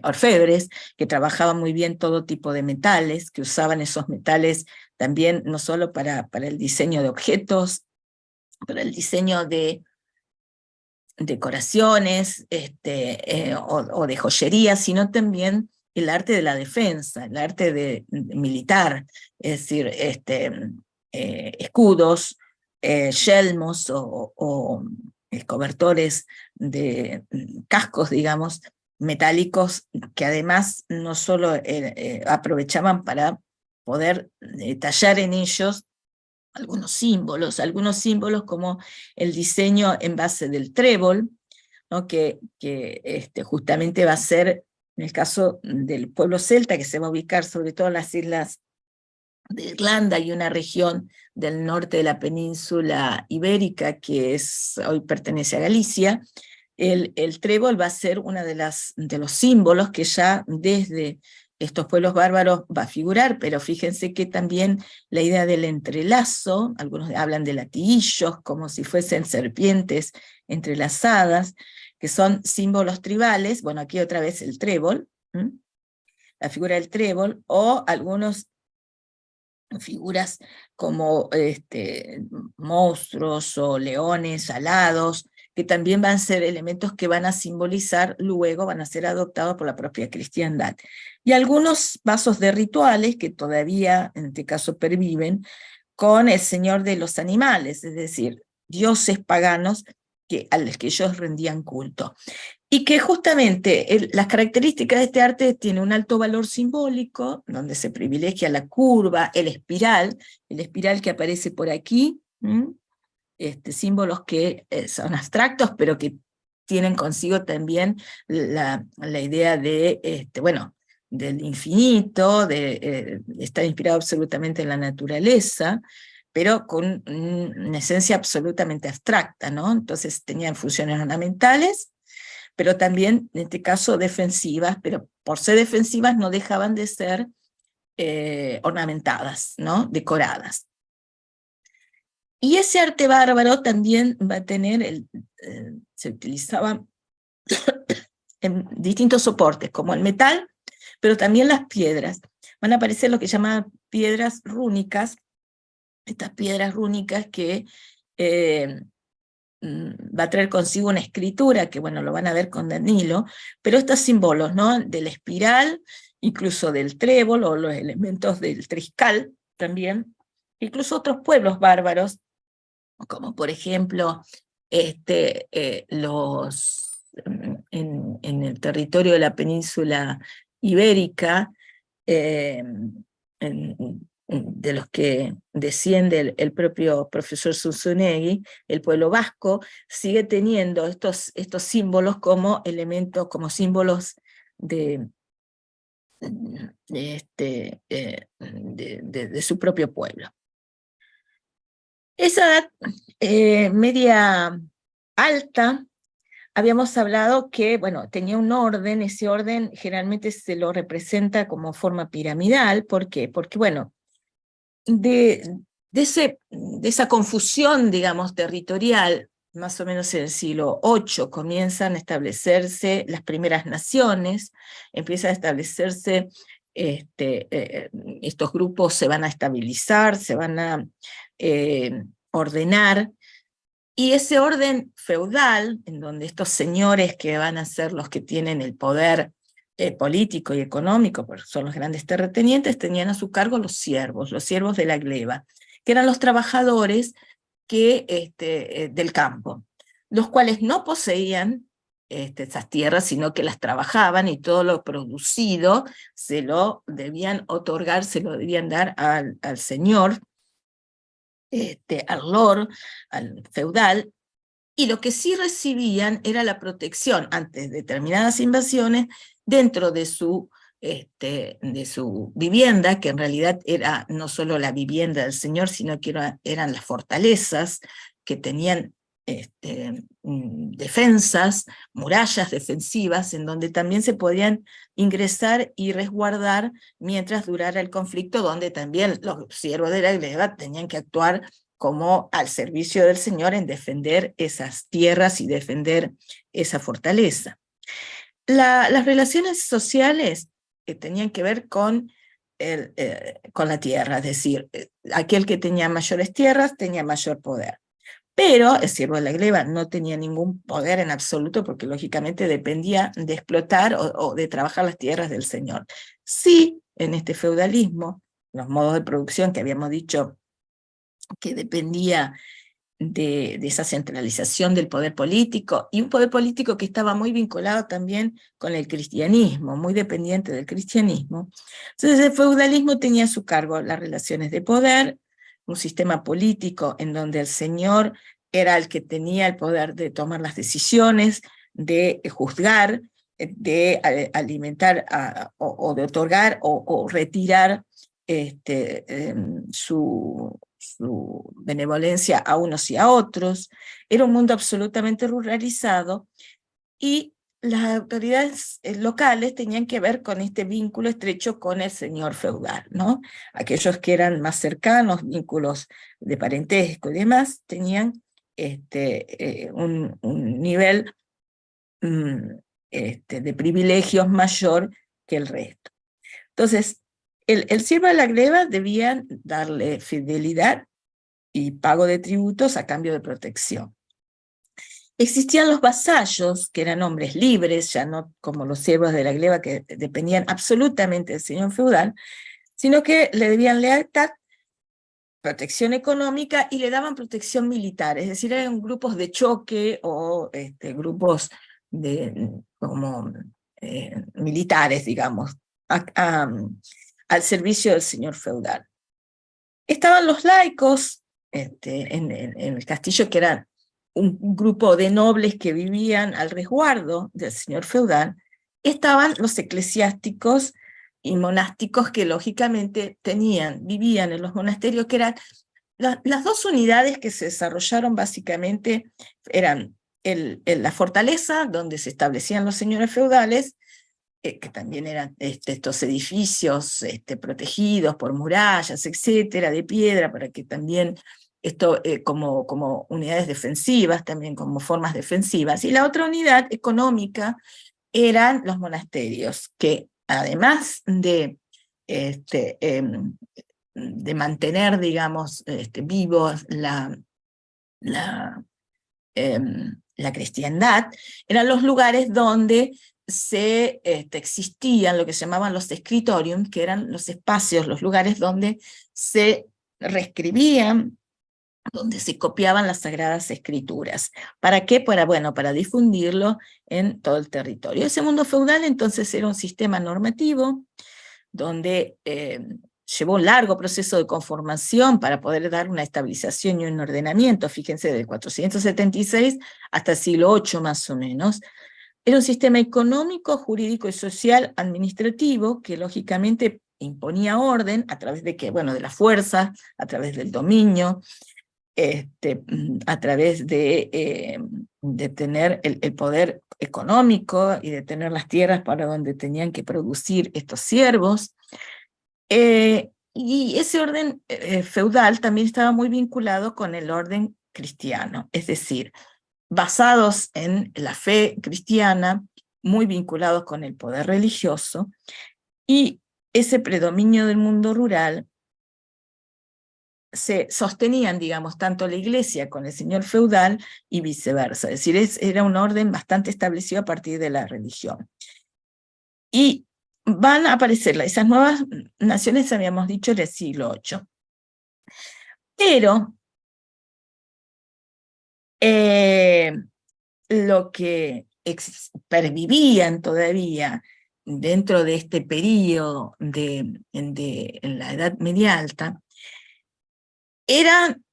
orfebres, que trabajaban muy bien todo tipo de metales, que usaban esos metales también no solo para el diseño de objetos, para el diseño de decoraciones o de joyería, sino también el arte de la defensa, el arte militar, es decir, escudos, yelmos o cobertores de cascos, digamos, metálicos, que además no solo aprovechaban para poder tallar en ellos algunos símbolos como el diseño en base del trébol, ¿no? que justamente va a ser, en el caso del pueblo celta, que se va a ubicar sobre todo en las islas de Irlanda y una región del norte de la península ibérica, que hoy pertenece a Galicia. El trébol va a ser uno de los símbolos que ya desde estos pueblos bárbaros va a figurar, pero fíjense que también la idea del entrelazo, algunos hablan de latiguillos, como si fuesen serpientes entrelazadas, que son símbolos tribales. Bueno, aquí otra vez el trébol, la figura del trébol, o algunos figuras como monstruos o leones alados, que también van a ser elementos que van a simbolizar, luego van a ser adoptados por la propia cristiandad. Y algunos vasos de rituales que todavía, en este caso, perviven, con el señor de los animales, es decir, dioses paganos a los que ellos rendían culto. Y que justamente las características de este arte tienen un alto valor simbólico, donde se privilegia la curva, el espiral que aparece por aquí, símbolos que son abstractos, pero que tienen consigo también la idea del infinito, de estar inspirado absolutamente en la naturaleza, pero con una esencia absolutamente abstracta, ¿no? Entonces tenían funciones ornamentales, pero también, en este caso, defensivas, pero por ser defensivas no dejaban de ser ornamentadas, ¿no? Decoradas. Y ese arte bárbaro también va a tener, se utilizaba en distintos soportes, como el metal, pero también las piedras. Van a aparecer lo que llaman piedras rúnicas, estas piedras rúnicas que va a traer consigo una escritura, que bueno, lo van a ver con Danilo, pero estos símbolos, ¿no? Del espiral, incluso del trébol, o los elementos del triscal también, incluso otros pueblos bárbaros, como por ejemplo en el territorio de la península ibérica, eh, de los que desciende el propio profesor Zunzunegui, el pueblo vasco sigue teniendo estos símbolos como elementos, como símbolos de su propio pueblo. Esa edad media alta, habíamos hablado que, bueno, tenía un orden, ese orden generalmente se lo representa como forma piramidal. ¿Por qué? Porque, bueno, de esa confusión, digamos, territorial, más o menos en el siglo VIII comienzan a establecerse las primeras naciones, empiezan a establecerse, estos grupos se van a estabilizar, se van a ordenar, y ese orden feudal, en donde estos señores que van a ser los que tienen el poder político y económico, porque son los grandes terratenientes, tenían a su cargo los siervos de la gleba, que eran los trabajadores del campo, los cuales no poseían esas tierras, sino que las trabajaban, y todo lo producido se lo debían otorgar, se lo debían dar al señor, al lord, al feudal, y lo que sí recibían era la protección ante determinadas invasiones dentro de su vivienda, que en realidad era no solo la vivienda del señor, sino que eran las fortalezas que tenían defensas, murallas defensivas, en donde también se podían ingresar y resguardar mientras durara el conflicto, donde también los siervos de la gleba tenían que actuar como al servicio del señor en defender esas tierras y defender esa fortaleza. Las relaciones sociales tenían que ver con la tierra, es decir, aquel que tenía mayores tierras tenía mayor poder. Pero el siervo de la gleba no tenía ningún poder en absoluto, porque lógicamente dependía de explotar o de trabajar las tierras del señor. Sí, en este feudalismo, los modos de producción que habíamos dicho que dependía de esa centralización del poder político, y un poder político que estaba muy vinculado también con el cristianismo, muy dependiente del cristianismo. Entonces el feudalismo tenía a su cargo las relaciones de poder, un sistema político en donde el señor era el que tenía el poder de tomar las decisiones, de juzgar, de alimentar o de otorgar o retirar su benevolencia a unos y a otros. Era un mundo absolutamente ruralizado, y las autoridades locales tenían que ver con este vínculo estrecho con el señor feudal, ¿no? Aquellos que eran más cercanos, vínculos de parentesco y demás, tenían un nivel de privilegios mayor que el resto. Entonces, el siervo de la gleba debían darle fidelidad y pago de tributos a cambio de protección. Existían los vasallos, que eran hombres libres, ya no como los siervos de la gleba, que dependían absolutamente del señor feudal, sino que le debían lealtad, protección económica, y le daban protección militar, es decir, eran grupos de choque o grupos militares, digamos, al servicio del señor feudal. Estaban los laicos en el castillo, que eran un grupo de nobles que vivían al resguardo del señor feudal. Estaban los eclesiásticos y monásticos, que lógicamente vivían en los monasterios, que eran las dos unidades que se desarrollaron básicamente. Eran la fortaleza, donde se establecían los señores feudales, que también eran estos edificios protegidos por murallas, etcétera, de piedra, para que también esto como unidades defensivas, también como formas defensivas. Y la otra unidad económica eran los monasterios, que además de mantener, digamos, vivos la cristiandad, eran los lugares donde existían lo que se llamaban los scriptorium, que eran los espacios, los lugares donde se reescribían, donde se copiaban las Sagradas Escrituras. ¿Para qué? Para difundirlo en todo el territorio. Ese mundo feudal entonces era un sistema normativo donde llevó un largo proceso de conformación para poder dar una estabilización y un ordenamiento, fíjense, del 476 hasta el siglo VIII más o menos. Era un sistema económico, jurídico y social administrativo que lógicamente imponía orden a través de de la fuerza, a través del dominio, a través de tener el poder económico y de tener las tierras para donde tenían que producir estos siervos. Y ese orden feudal también estaba muy vinculado con el orden cristiano, es decir, basados en la fe cristiana, muy vinculados con el poder religioso, y ese predominio del mundo rural se sostenían, digamos, tanto la iglesia con el señor feudal y viceversa. Es decir, era un orden bastante establecido a partir de la religión. Y van a aparecer esas nuevas naciones, habíamos dicho, del siglo VIII. Pero lo que pervivían todavía dentro de este periodo en la Edad Media Alta, eran,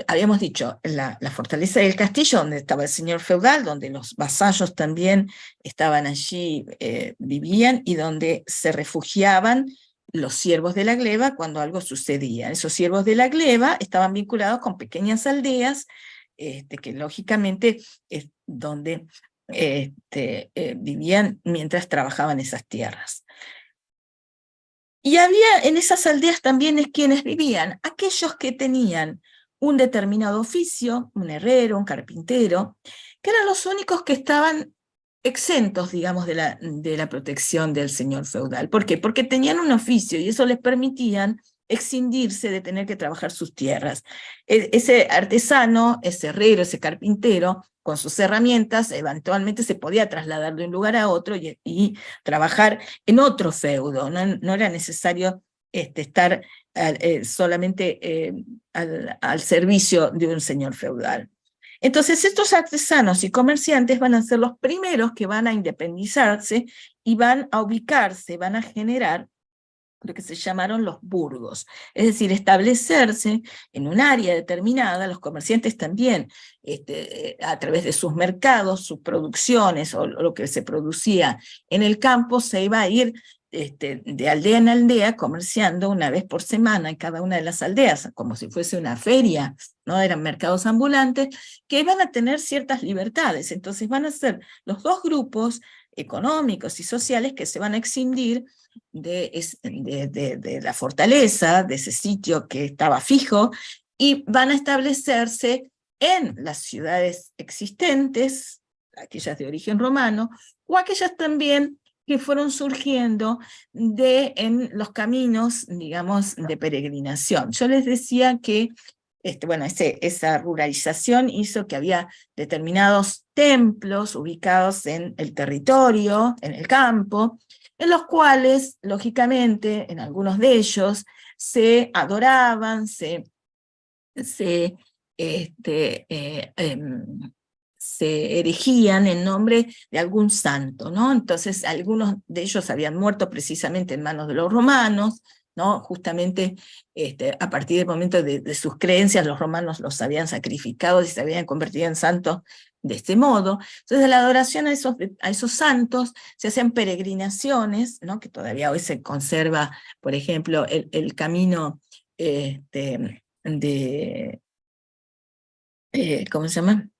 habíamos dicho, la fortaleza del castillo, donde estaba el señor feudal, donde los vasallos también estaban allí, vivían, y donde se refugiaban los siervos de la gleba cuando algo sucedía. Esos siervos de la gleba estaban vinculados con pequeñas aldeas, que lógicamente es donde vivían mientras trabajaban esas tierras. Y había en esas aldeas también quienes vivían, aquellos que tenían un determinado oficio, un herrero, un carpintero, que eran los únicos que estaban exentos, digamos, de la protección del señor feudal. ¿Por qué? Porque tenían un oficio y eso les permitían excindirse de tener que trabajar sus tierras. Ese artesano, ese herrero, ese carpintero, con sus herramientas, eventualmente se podía trasladar de un lugar a otro y trabajar en otro feudo. No era necesario estar solamente al servicio de un señor feudal. Entonces estos artesanos y comerciantes van a ser los primeros que van a independizarse y van a ubicarse, van a generar lo que se llamaron los burgos, es decir, establecerse en un área determinada. Los comerciantes también, a través de sus mercados, sus producciones o lo que se producía en el campo, se iba a ir de aldea en aldea comerciando una vez por semana en cada una de las aldeas, como si fuese una feria, ¿no? Eran mercados ambulantes que iban a tener ciertas libertades. Entonces van a ser los dos grupos económicos y sociales que se van a escindir de la fortaleza, de ese sitio que estaba fijo, y van a establecerse en las ciudades existentes, aquellas de origen romano, o aquellas también que fueron surgiendo en los caminos, digamos, de peregrinación. Yo les decía que esa ruralización hizo que había determinados templos ubicados en el territorio, en el campo, en los cuales, lógicamente, en algunos de ellos, se adoraban, se erigían en nombre de algún santo, ¿no? Entonces, algunos de ellos habían muerto precisamente en manos de los romanos, ¿no? Justamente a partir del momento de sus creencias, los romanos los habían sacrificado y se habían convertido en santos de este modo. Entonces, la adoración a esos santos se hacen peregrinaciones, ¿no? Que todavía hoy se conserva, por ejemplo, el camino ¿cómo se llama?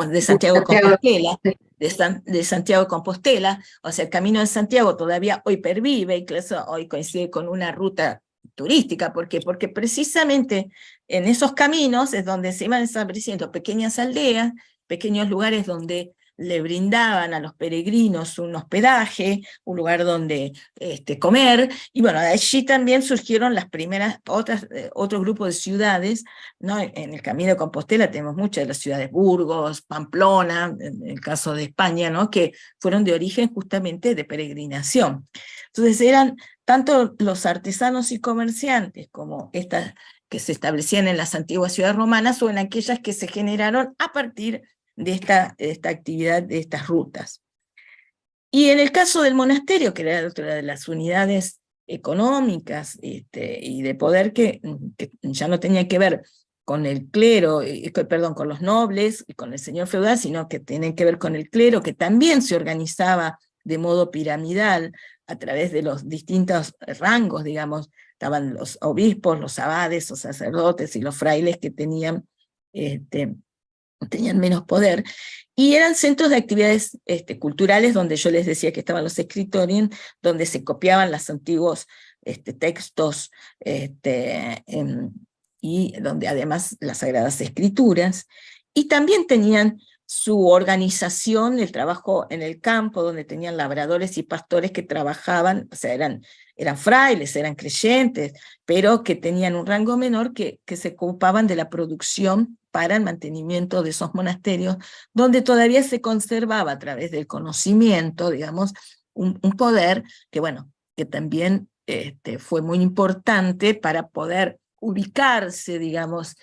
De Santiago de Compostela, de Santiago de Compostela, o sea, el Camino de Santiago todavía hoy pervive, incluso hoy coincide con una ruta turística. ¿Por qué? Porque precisamente en esos caminos es donde se iban estableciendo pequeñas aldeas, pequeños lugares donde le brindaban a los peregrinos un hospedaje, un lugar donde comer, y bueno, de allí también surgieron las primeras, otro grupo de ciudades, ¿no? En el Camino de Compostela tenemos muchas de las ciudades, Burgos, Pamplona, en el caso de España, ¿no? Que fueron de origen justamente de peregrinación. Entonces eran tanto los artesanos y comerciantes como estas que se establecían en las antiguas ciudades romanas o en aquellas que se generaron a partir de esta actividad, de estas rutas. Y en el caso del monasterio, que era otra de las unidades económicas y de poder que ya no tenía que ver con el clero, perdón, con los nobles y con el señor feudal, sino que tienen que ver con el clero, que también se organizaba de modo piramidal a través de los distintos rangos, digamos, estaban los obispos, los abades, los sacerdotes y los frailes que tenían menos poder, y eran centros de actividades culturales donde yo les decía que estaban los escritorios, donde se copiaban los antiguos textos y donde además las Sagradas Escrituras, y también tenían su organización, el trabajo en el campo, donde tenían labradores y pastores que trabajaban, o sea, eran frailes, eran creyentes, pero que tenían un rango menor que se ocupaban de la producción para el mantenimiento de esos monasterios, donde todavía se conservaba a través del conocimiento, digamos, un poder que, bueno, que también fue muy importante para poder ubicarse, digamos,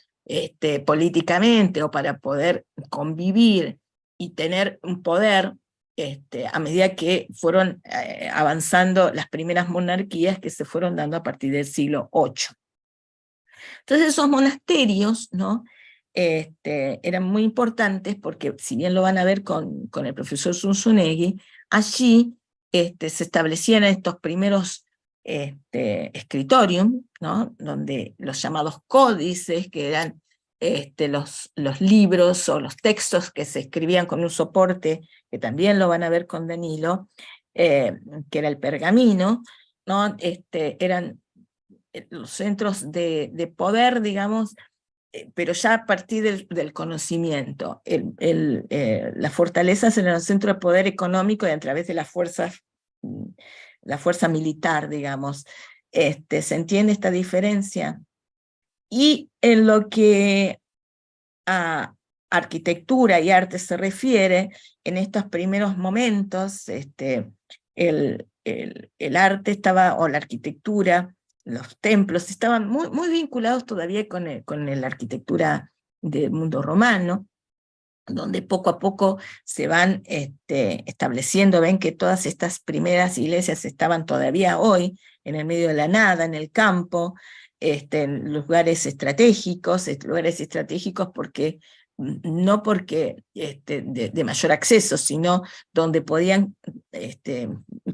políticamente o para poder convivir y tener un poder a medida que fueron avanzando las primeras monarquías que se fueron dando a partir del siglo VIII. Entonces esos monasterios, ¿no? Eran muy importantes porque, si bien lo van a ver con el profesor Zunzunegui, allí se establecían estos primeros scriptorium, ¿no? Donde los llamados códices, que eran los libros o los textos que se escribían con un soporte, que también lo van a ver con Danilo, que era el pergamino, ¿no? Eran los centros de poder, digamos, pero ya a partir del conocimiento. Las fortalezas eran el centro de poder económico y a través de las fuerzas, la fuerza militar, digamos. ¿Se entiende esta diferencia? Y en lo que a arquitectura y arte se refiere, en estos primeros momentos, el arte estaba, o la arquitectura, los templos, estaban muy vinculados todavía con la arquitectura del mundo romano, donde poco a poco se van estableciendo. Ven que todas estas primeras iglesias estaban todavía hoy en el medio de la nada, en el campo, en lugares estratégicos porque no porque de mayor acceso, sino donde podían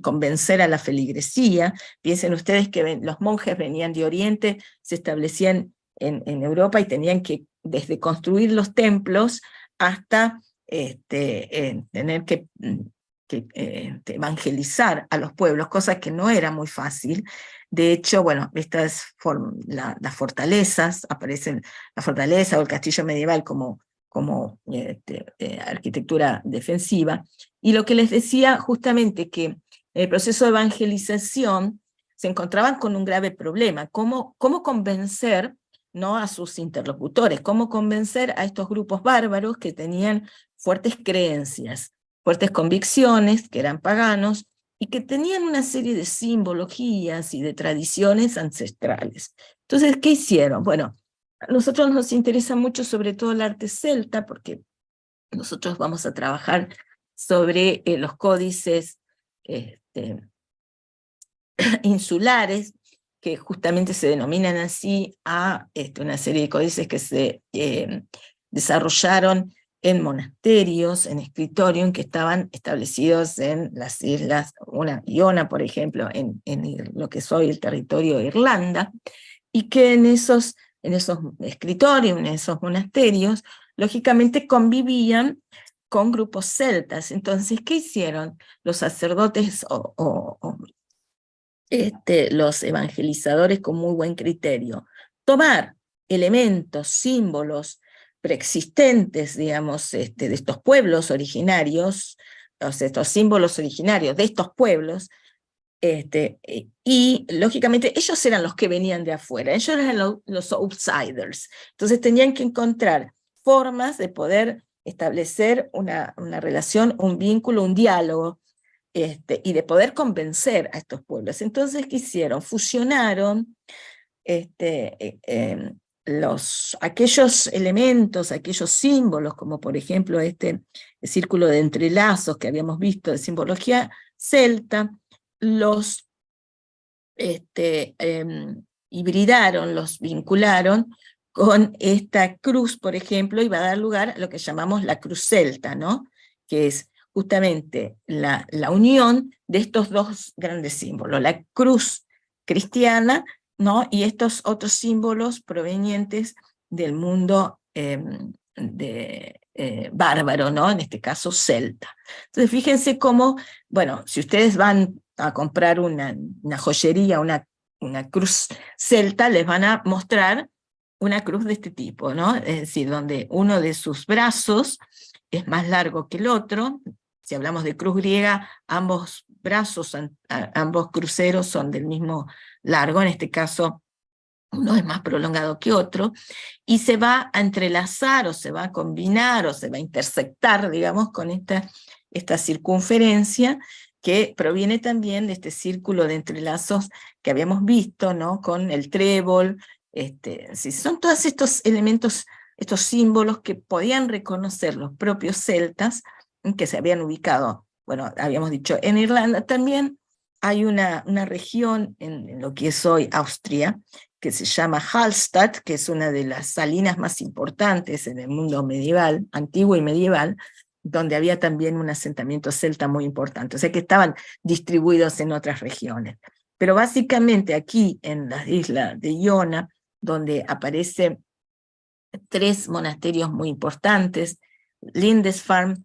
convencer a la feligresía. Piensen ustedes que los monjes venían de Oriente, se establecían en Europa y tenían que desde construir los templos hasta tener que evangelizar a los pueblos, cosa que no era muy fácil. De hecho, bueno, estas las fortalezas, aparecen la fortaleza o el castillo medieval como arquitectura defensiva, y lo que les decía justamente que en el proceso de evangelización se encontraban con un grave problema: cómo convencer, ¿no?, a sus interlocutores, cómo convencer a estos grupos bárbaros que tenían fuertes creencias, fuertes convicciones, que eran paganos, y que tenían una serie de simbologías y de tradiciones ancestrales. Entonces, ¿qué hicieron? Bueno, a nosotros nos interesa mucho sobre todo el arte celta, porque nosotros vamos a trabajar sobre los códices insulares, que justamente se denominan así a una serie de códices que se desarrollaron en monasterios, en escritorium, que estaban establecidos en las islas, Iona, por ejemplo, en lo que es hoy el territorio de Irlanda, y que en esos escritorium, en esos monasterios, lógicamente convivían con grupos celtas. Entonces, ¿qué hicieron los sacerdotes los evangelizadores con muy buen criterio? Tomar elementos, símbolos preexistentes, digamos, de estos pueblos originarios, o sea, estos símbolos originarios de estos pueblos, y lógicamente ellos eran los que venían de afuera, ellos eran los outsiders, entonces tenían que encontrar formas de poder establecer una relación, un vínculo, un diálogo, y de poder convencer a estos pueblos. Entonces, ¿qué hicieron? Fusionaron aquellos elementos, aquellos símbolos, como por ejemplo el círculo de entrelazos que habíamos visto de simbología celta, los hibridaron, los vincularon con esta cruz, por ejemplo, y va a dar lugar a lo que llamamos la cruz celta, ¿no? Que es justamente la unión de estos dos grandes símbolos, la cruz cristiana, ¿no? Y estos otros símbolos provenientes del mundo bárbaro, ¿no? En este caso celta. Entonces fíjense cómo, bueno, si ustedes van a comprar una joyería, una cruz celta, les van a mostrar una cruz de este tipo, ¿no? Es decir, donde uno de sus brazos es más largo que el otro. Si hablamos de cruz griega, ambos brazos, ambos cruceros son del mismo largo, en este caso uno es más prolongado que otro, y se va a entrelazar, o se va a combinar, o se va a intersectar, digamos, con esta circunferencia, que proviene también de este círculo de entrelazos que habíamos visto, ¿no? Con el trébol. Son todos estos elementos, estos símbolos que podían reconocer los propios celtas, que se habían ubicado, bueno, habíamos dicho, en Irlanda. También hay una región en lo que es hoy Austria, que se llama Hallstatt, que es una de las salinas más importantes en el mundo medieval, antiguo y medieval, donde había también un asentamiento celta muy importante, o sea que estaban distribuidos en otras regiones. Pero básicamente aquí en las islas de Iona, donde aparecen 3 monasterios muy importantes, Lindisfarne,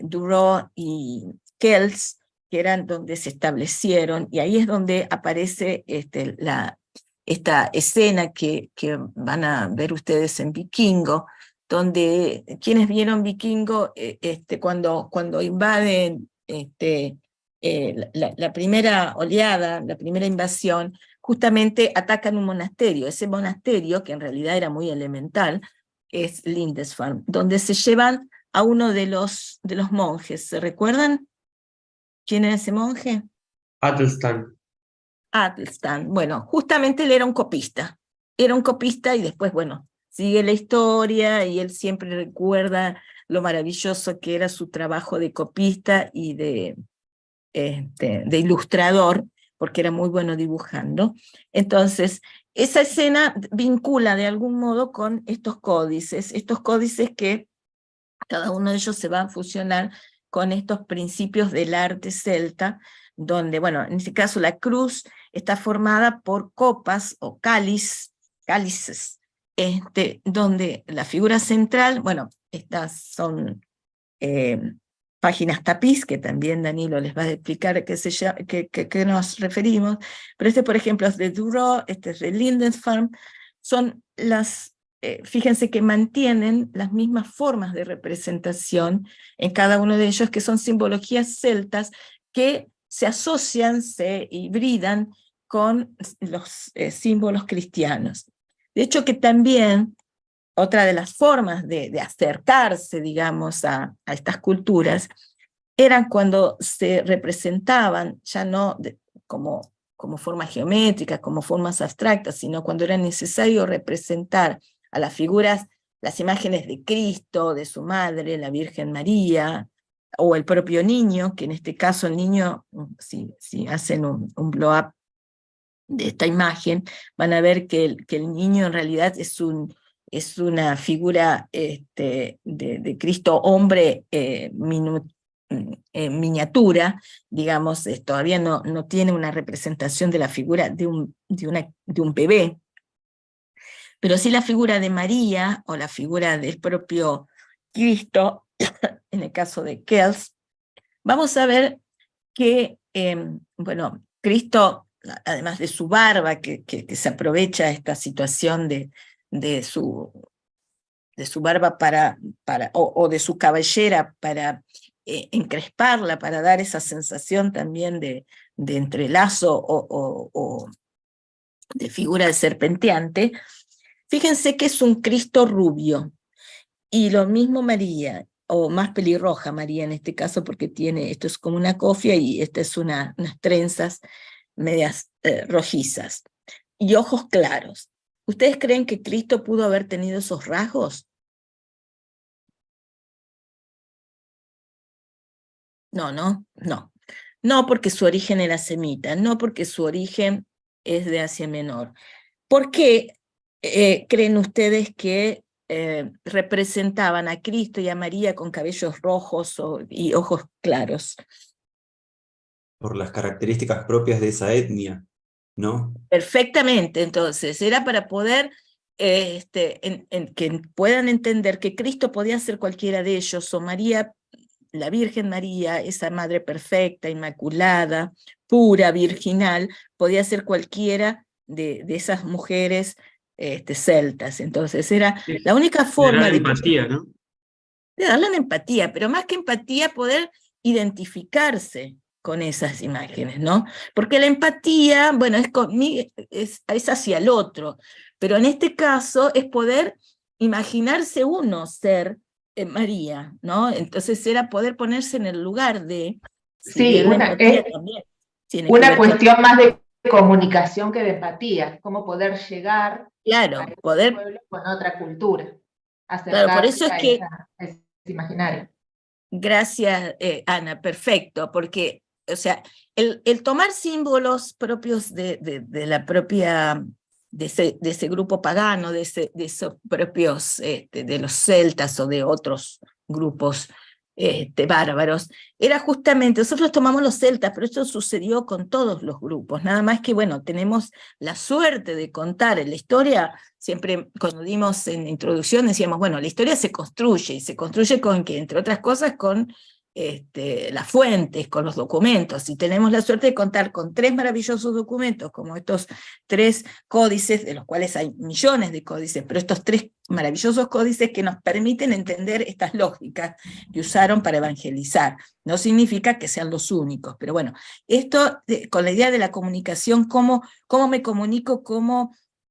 Durrow y Kells, que eran donde se establecieron, y ahí es donde aparece esta escena que van a ver ustedes en Vikingo, donde quienes vieron Vikingo, cuando invaden la primera oleada, la primera invasión, justamente atacan un monasterio. Ese monasterio, que en realidad era muy elemental, es Lindisfarne, donde se llevan a uno de los monjes. ¿Se recuerdan quién era ese monje? Athelstan. Athelstan. Bueno, justamente él era un copista. Era un copista y después, bueno, sigue la historia y él siempre recuerda lo maravilloso que era su trabajo de copista y de ilustrador, porque era muy bueno dibujando. Entonces, esa escena vincula de algún modo con estos códices que cada uno de ellos se va a fusionar con estos principios del arte celta, donde, bueno, en este caso la cruz está formada por copas o cálices, donde la figura central, bueno, estas son páginas tapiz, que también Danilo les va a explicar a qué nos referimos, pero por ejemplo, es de Durrow, es de Lindisfarne, son fíjense que mantienen las mismas formas de representación en cada uno de ellos, que son simbologías celtas que se asocian, se hibridan con los símbolos cristianos. De hecho, que también otra de las formas de acercarse, digamos, a estas culturas, eran cuando se representaban, ya no como formas geométricas, como formas abstractas, sino cuando era necesario representar a las figuras, las imágenes de Cristo, de su madre, la Virgen María, o el propio niño, que en este caso el niño, si hacen un blow-up de esta imagen, van a ver que el niño en realidad es una figura de Cristo hombre miniatura, digamos, todavía no tiene una representación de la figura de un bebé, pero sí la figura de María o la figura del propio Cristo, en el caso de Kells. Vamos a ver que, bueno, Cristo, además de su barba, que se aprovecha esta situación de su de su barba o de su cabellera para encresparla, para dar esa sensación también de entrelazo o de figura de serpenteante. Fíjense que es un Cristo rubio, y lo mismo María, o más pelirroja María en este caso, porque esto es como una cofia y esta es unas trenzas medias rojizas, y ojos claros. ¿Ustedes creen que Cristo pudo haber tenido esos rasgos? No, no, no. No porque su origen era semita, no porque su origen es de Asia Menor. ¿Por qué creen ustedes que representaban a Cristo y a María con cabellos rojos y ojos claros? Por las características propias de esa etnia, ¿no? Perfectamente, entonces, era para poder que puedan entender que Cristo podía ser cualquiera de ellos, o María, la Virgen María, esa madre perfecta, inmaculada, pura, virginal, podía ser cualquiera de esas mujeres celtas. Entonces era la única forma Generar empatía, ¿no? de darle una empatía, pero más que empatía, poder identificarse con esas imágenes, ¿no? Porque la empatía, bueno, es hacia el otro, pero en este caso es poder imaginarse uno ser María, ¿no? Entonces era poder ponerse en el lugar de, si Sí, bien la empatía también tiene que una ver con, cuestión más de comunicación que de empatía, cómo poder llegar a claro, ese poder, pueblo con otra cultura, claro, por acercarse eso es que, a ese imaginario. gracias, Ana, perfecto, porque, o sea, el tomar símbolos propios de la propia, de ese grupo pagano, de esos propios, de los celtas o de otros grupos bárbaros, era justamente, nosotros tomamos los celtas, pero esto sucedió con todos los grupos, nada más que, bueno, tenemos la suerte de contar en la historia. Siempre cuando dimos en introducción decíamos, bueno, la historia se construye, y se construye con que, entre otras cosas, con las fuentes, con los documentos, y tenemos la suerte de contar con 3 maravillosos documentos, como estos 3 códices, de los cuales hay millones de códices, pero estos 3 maravillosos códices que nos permiten entender estas lógicas que usaron para evangelizar. No significa que sean los únicos, pero bueno, esto con la idea de la comunicación, cómo me comunico, cómo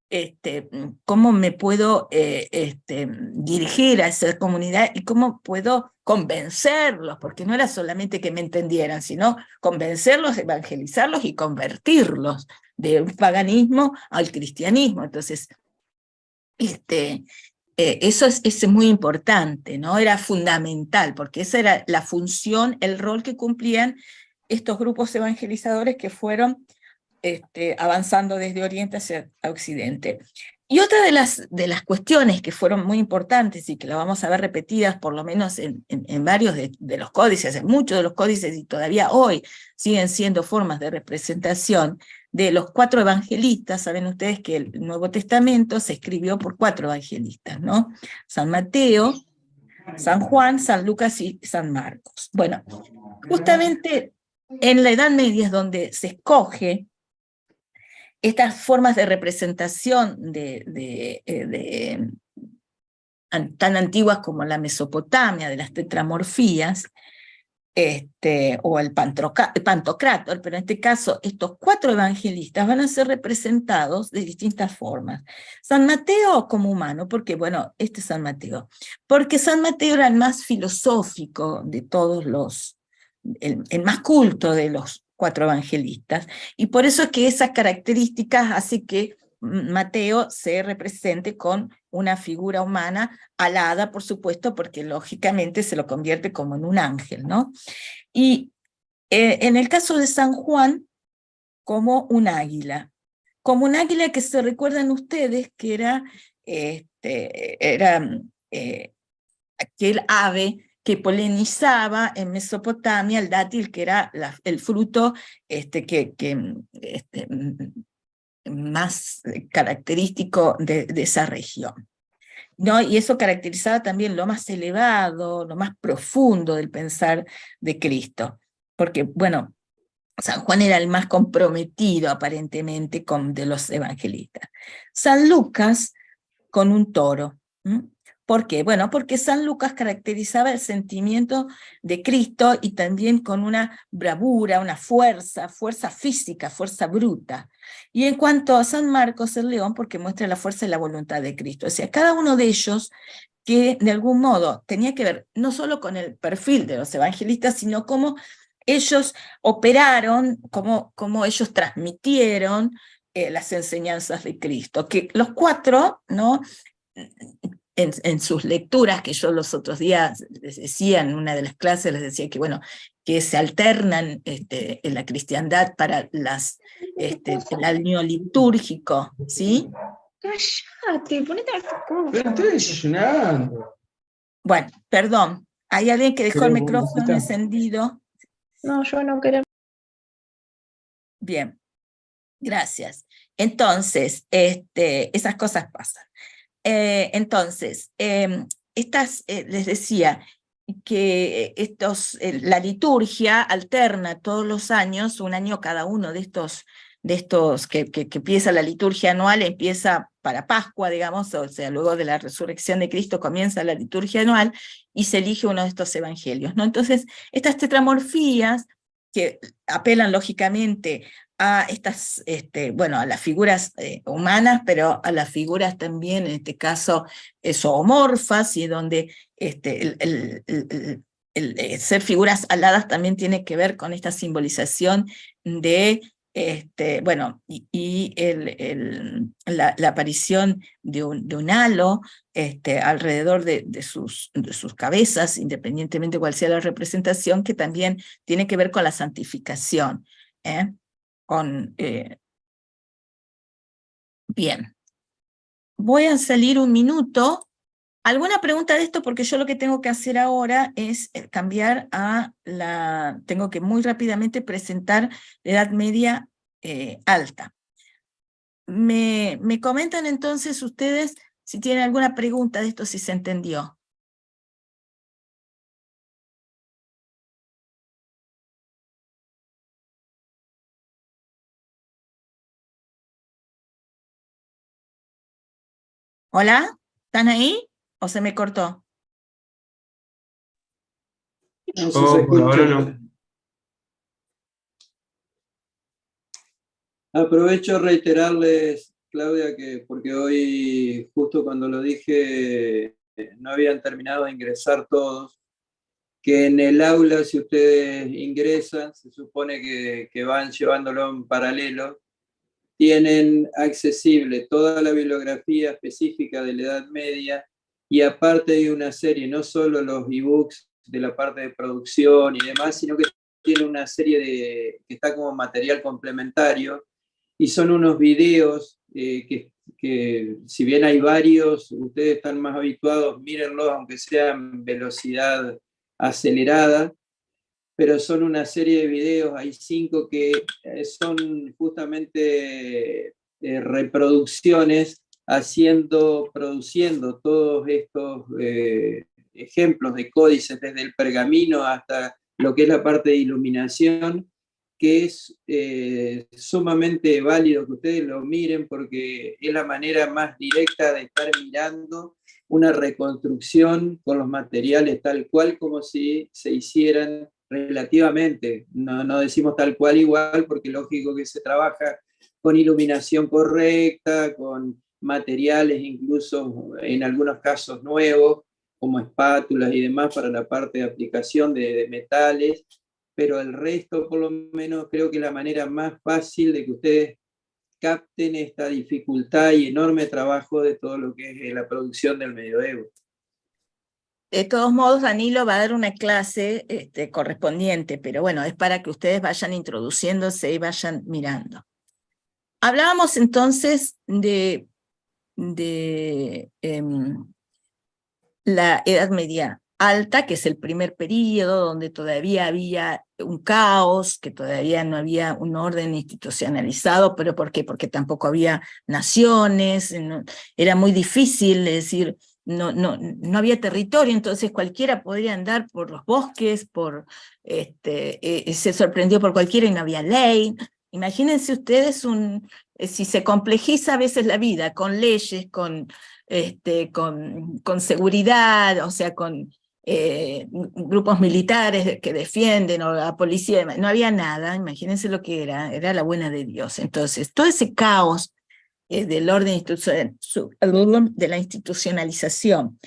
me puedo dirigir a esa comunidad y cómo puedo convencerlos, porque no era solamente que me entendieran, sino convencerlos, evangelizarlos y convertirlos de un paganismo al cristianismo. Entonces, eso es muy importante, ¿no? Era fundamental, porque esa era la función, el rol que cumplían estos grupos evangelizadores que fueron avanzando desde Oriente hacia Occidente. Y otra de las cuestiones que fueron muy importantes y que lo vamos a ver repetidas por lo menos en varios de los códices, en muchos de los códices, y todavía hoy siguen siendo formas de representación de los 4 evangelistas. Saben ustedes que el Nuevo Testamento se escribió por 4 evangelistas, ¿no? San Mateo, San Juan, San Lucas y San Marcos. Bueno, justamente en la Edad Media es donde se escoge estas formas de representación tan antiguas como la Mesopotamia, de las tetramorfías, o el Pantocrátor, pero en este caso estos 4 evangelistas van a ser representados de distintas formas. San Mateo como humano, porque bueno, este es San Mateo, porque San Mateo era el más filosófico de todos el más culto de los 4 evangelistas, y por eso es que esas características hace que Mateo se represente con una figura humana alada, por supuesto, porque lógicamente se lo convierte como en un ángel, ¿no? Y en el caso de San Juan, como un águila que se recuerdan ustedes que era aquel ave que polinizaba en Mesopotamia el dátil, que era el fruto más característico de esa región, ¿no? Y eso caracterizaba también lo más elevado, lo más profundo del pensar de Cristo, porque, bueno, San Juan era el más comprometido aparentemente de los evangelistas. San Lucas con un toro. ¿Mm? ¿Por qué? Bueno, porque San Lucas caracterizaba el sentimiento de Cristo y también con una bravura, una fuerza física, fuerza bruta. Y en cuanto a San Marcos, el león, porque muestra la fuerza y la voluntad de Cristo. O sea, cada uno de ellos que de algún modo tenía que ver no solo con el perfil de los evangelistas, sino cómo ellos operaron, cómo ellos transmitieron las enseñanzas de Cristo. Que los cuatro, ¿no? En sus lecturas, que yo los otros días les decía, en una de las clases les decía que, bueno, que se alternan en la cristiandad para el año litúrgico, ¿sí? Cállate, ponete a... Pero estoy desayunando. Bueno, perdón, hay alguien que dejó el Pero, micrófono Boquita. encendido. No, yo no quería. Bien, gracias. Entonces, esas cosas pasan. Entonces, les decía que la liturgia alterna todos los años, un año cada uno de estos que empieza la liturgia anual, empieza para Pascua, digamos, o sea, luego de la resurrección de Cristo comienza la liturgia anual y se elige uno de estos evangelios, ¿no? Entonces, estas tetramorfías que apelan lógicamente a estas, bueno, a las figuras humanas, pero a las figuras también, en este caso, zoomorfas, y donde el ser figuras aladas también tiene que ver con esta simbolización de, bueno, la aparición de un halo alrededor de sus cabezas, independientemente cuál sea la representación, que también tiene que ver con la santificación. Bien, voy a salir un minuto. ¿Alguna pregunta de esto? Porque yo lo que tengo que hacer ahora es cambiar tengo que muy rápidamente presentar la Edad Media alta. Me comentan entonces ustedes si tienen alguna pregunta de esto, si se entendió. ¿Hola? ¿Están ahí? ¿O se me cortó? No, si Oh, se por ahora escucha. no. Aprovecho a reiterarles, Claudia, que porque hoy, justo cuando lo dije, no habían terminado de ingresar todos, que en el aula, si ustedes ingresan, se supone que van llevándolo en paralelo, tienen accesible toda la bibliografía específica de la Edad Media, y aparte hay una serie, no solo los ebooks de la parte de producción y demás, sino que tiene una serie que está como material complementario, y son unos videos que si bien hay varios, ustedes están más habituados, mírenlos aunque sean en velocidad acelerada, pero son una serie de videos, hay 5 que son justamente reproducciones produciendo todos estos ejemplos de códices, desde el pergamino hasta lo que es la parte de iluminación, que es sumamente válido que ustedes lo miren, porque es la manera más directa de estar mirando una reconstrucción con los materiales tal cual como si se hicieran relativamente. No decimos tal cual igual, porque lógico que se trabaja con iluminación correcta, con materiales incluso en algunos casos nuevos, como espátulas y demás para la parte de aplicación de metales, pero el resto, por lo menos, creo que la manera más fácil de que ustedes capten esta dificultad y enorme trabajo de todo lo que es la producción del medioevo. De todos modos, Danilo va a dar una clase correspondiente, pero bueno, es para que ustedes vayan introduciéndose y vayan mirando. Hablábamos entonces de la Edad Media alta, que es el primer período donde todavía había un caos, que todavía no había un orden institucionalizado, pero ¿por qué? Porque tampoco había naciones, era muy difícil, es decir, no había territorio, entonces cualquiera podía andar por los bosques, se sorprendió por cualquiera y no había ley. Imagínense ustedes si se complejiza a veces la vida con leyes, con con seguridad, o sea, con grupos militares que defienden, o la policía, no había nada, imagínense lo que era la buena de Dios. Entonces, todo ese caos del orden de la institucionalización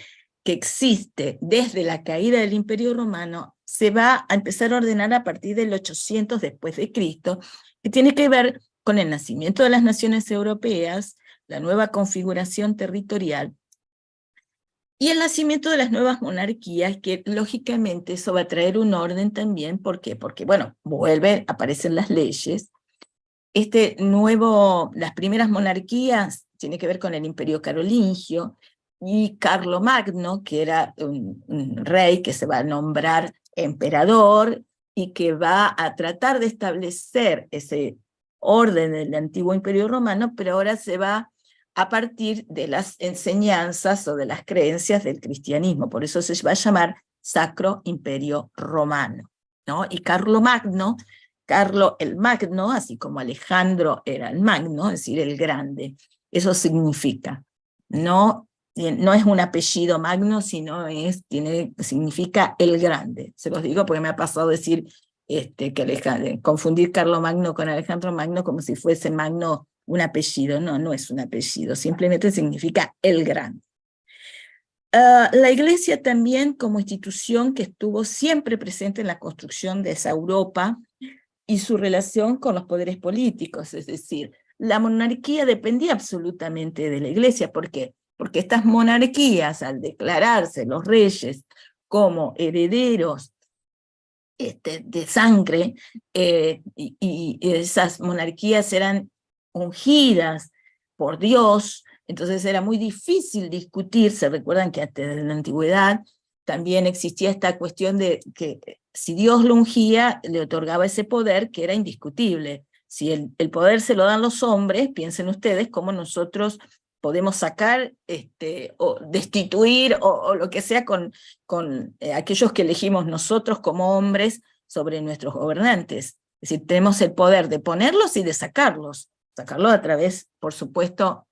que existe desde la caída del Imperio Romano, se va a empezar a ordenar a partir del 800 después de Cristo, que tiene que ver con el nacimiento de las naciones europeas, la nueva configuración territorial, y el nacimiento de las nuevas monarquías, que lógicamente eso va a traer un orden también. ¿Por qué? Porque, bueno, aparecen las leyes. Las primeras monarquías tiene que ver con el Imperio Carolingio, y Carlomagno, que era un rey que se va a nombrar emperador y que va a tratar de establecer ese orden del antiguo Imperio Romano, pero ahora se va a partir de las enseñanzas o de las creencias del cristianismo. Por eso se va a llamar Sacro Imperio Romano, ¿no? Y Carlomagno, Carlo el Magno, así como Alejandro era el Magno, es decir, el grande. Eso significa, no es un apellido Magno, sino significa el grande. Se los digo porque me ha pasado decir confundir Carlomagno con Alejandro Magno como si fuese Magno un apellido. No, no es un apellido, simplemente significa el grande. La Iglesia también, como institución que estuvo siempre presente en la construcción de esa Europa y su relación con los poderes políticos, es decir, la monarquía dependía absolutamente de la Iglesia. ¿Por qué? Porque estas monarquías, al declararse los reyes como herederos de sangre, y esas monarquías eran ungidas por Dios, entonces era muy difícil discutir. Se recuerdan que desde la antigüedad también existía esta cuestión de que si Dios lo ungía, le otorgaba ese poder que era indiscutible. Si el poder se lo dan los hombres, piensen ustedes cómo nosotros podemos sacar o destituir o lo que sea con aquellos que elegimos nosotros como hombres sobre nuestros gobernantes. Es decir, tenemos el poder de ponerlos y de sacarlos a través, por supuesto,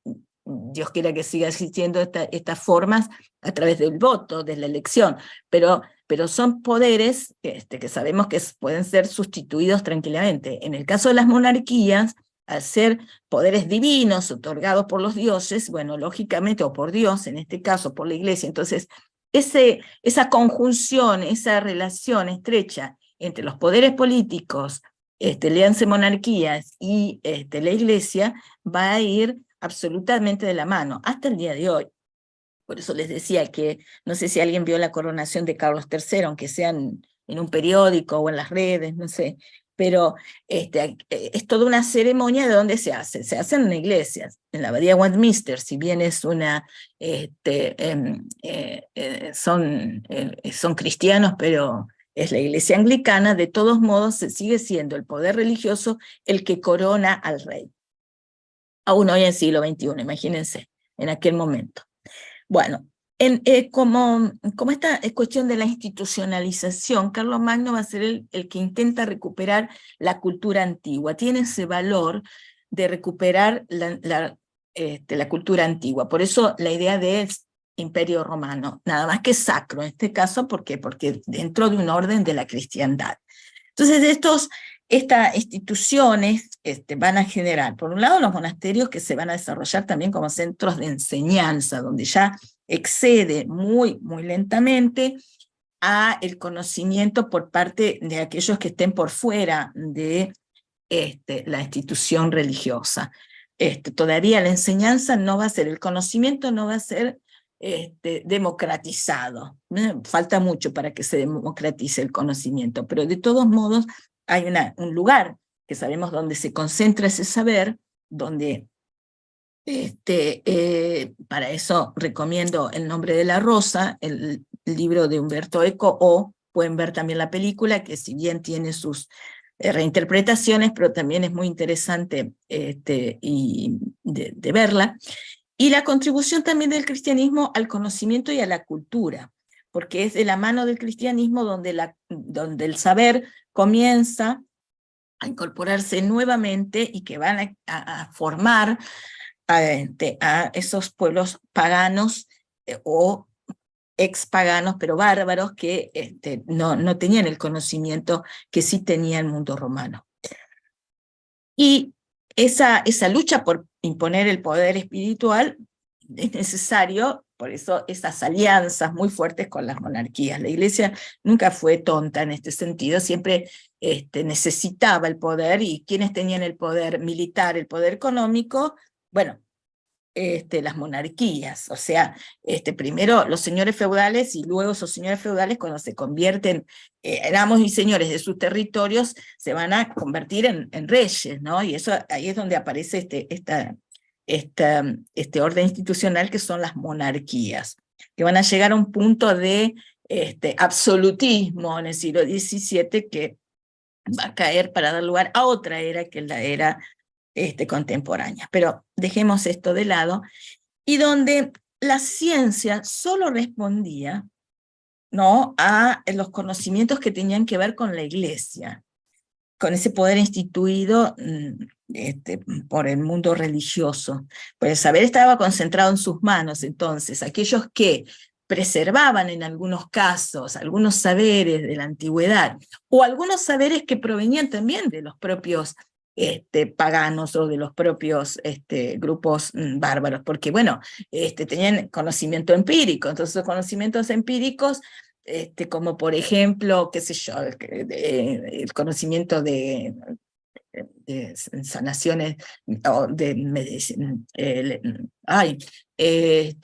Dios quiera que siga existiendo estas formas, a través del voto, de la elección, pero son poderes que sabemos que pueden ser sustituidos tranquilamente. En el caso de las monarquías, al ser poderes divinos otorgados por los dioses, bueno, lógicamente, o por Dios, en este caso por la Iglesia, entonces esa conjunción, esa relación estrecha entre los poderes políticos, léanse monarquías, y la Iglesia, va a ir absolutamente de la mano, hasta el día de hoy. Por eso les decía que, no sé si alguien vio la coronación de Carlos III, aunque sea en un periódico o en las redes, no sé, pero es toda una ceremonia. ¿De dónde se hace? Se hace en iglesias, en la abadía de Westminster, si bien es son cristianos, pero es la iglesia anglicana. De todos modos, sigue siendo el poder religioso el que corona al rey. Aún hoy en siglo XXI, imagínense, en aquel momento. Bueno, como esta es cuestión de la institucionalización, Carlomagno va a ser el que intenta recuperar la cultura antigua. Tiene ese valor de recuperar la cultura antigua. Por eso la idea de Imperio Romano, nada más que sacro en este caso. ¿Por qué? Porque dentro de un orden de la cristiandad. Entonces estas instituciones van a generar, por un lado, los monasterios, que se van a desarrollar también como centros de enseñanza, donde ya excede muy, muy lentamente a el conocimiento por parte de aquellos que estén por fuera de la institución religiosa. Todavía la enseñanza no va a ser, el conocimiento no va a ser democratizado. Falta mucho para que se democratice el conocimiento, pero de todos modos hay un lugar que sabemos donde se concentra ese saber, donde para eso recomiendo El nombre de la rosa, el libro de Umberto Eco, o pueden ver también la película, que si bien tiene sus reinterpretaciones, pero también es muy interesante de verla. Y la contribución también del cristianismo al conocimiento y a la cultura, porque es de la mano del cristianismo donde el saber comienza a incorporarse nuevamente, y que van a formar a esos pueblos paganos o expaganos, pero bárbaros, que no tenían el conocimiento que sí tenía el mundo romano. Y esa lucha por imponer el poder espiritual es necesario, por eso esas alianzas muy fuertes con las monarquías. La Iglesia nunca fue tonta en este sentido, siempre necesitaba el poder, y quienes tenían el poder militar, el poder económico, bueno, las monarquías, o sea, primero los señores feudales, y luego esos señores feudales, cuando se convierten en amos y señores de sus territorios, se van a convertir en reyes, ¿no? Y eso, ahí es donde aparece este orden institucional, que son las monarquías, que van a llegar a un punto de absolutismo en el siglo XVII, que va a caer para dar lugar a otra era, que es la era contemporánea. Pero dejemos esto de lado, y donde la ciencia solo respondía, ¿no?, a los conocimientos que tenían que ver con la Iglesia, con ese poder instituido por el mundo religioso. Pues el saber estaba concentrado en sus manos. Entonces, aquellos que preservaban en algunos casos algunos saberes de la antigüedad, o algunos saberes que provenían también de los propios paganos, o de los propios grupos bárbaros, porque bueno, tenían conocimiento empírico. Entonces los conocimientos empíricos, como por ejemplo, qué sé yo, el conocimiento de sanaciones, o de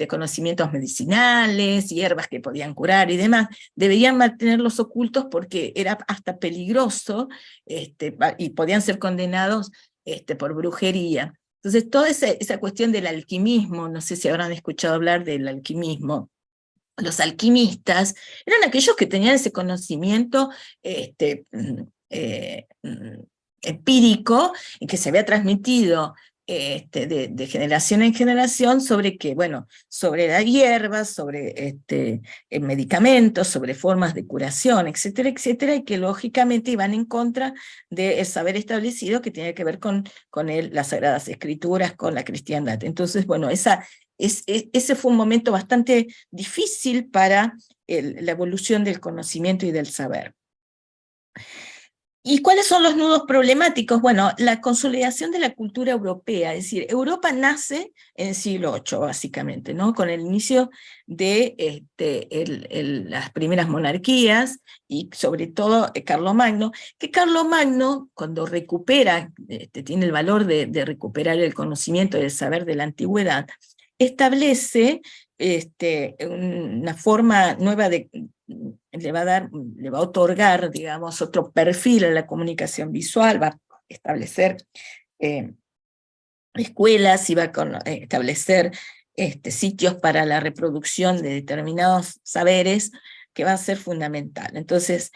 conocimientos medicinales, hierbas que podían curar y demás, deberían mantenerlos ocultos, porque era hasta peligroso, y podían ser condenados por brujería. Entonces toda esa cuestión del alquimismo, no sé si habrán escuchado hablar del alquimismo. Los alquimistas eran aquellos que tenían ese conocimiento empírico, y que se había transmitido de generación en generación, sobre que, bueno, sobre las hierbas, sobre medicamentos, sobre formas de curación, etcétera, etcétera, y que lógicamente iban en contra del saber establecido que tiene que ver con las Sagradas Escrituras, con la cristiandad. Entonces, bueno, ese fue un momento bastante difícil para la evolución del conocimiento y del saber. ¿Y cuáles son los nudos problemáticos? Bueno, la consolidación de la cultura europea, es decir, Europa nace en el siglo VIII, básicamente, ¿no?, con el inicio de las primeras monarquías, y sobre todo Carlomagno, que Carlomagno, cuando recupera, tiene el valor de recuperar el conocimiento y el saber de la antigüedad, establece una forma nueva le va a otorgar, digamos, otro perfil a la comunicación visual, va a establecer escuelas, y va a establecer sitios para la reproducción de determinados saberes, que va a ser fundamental. Entonces,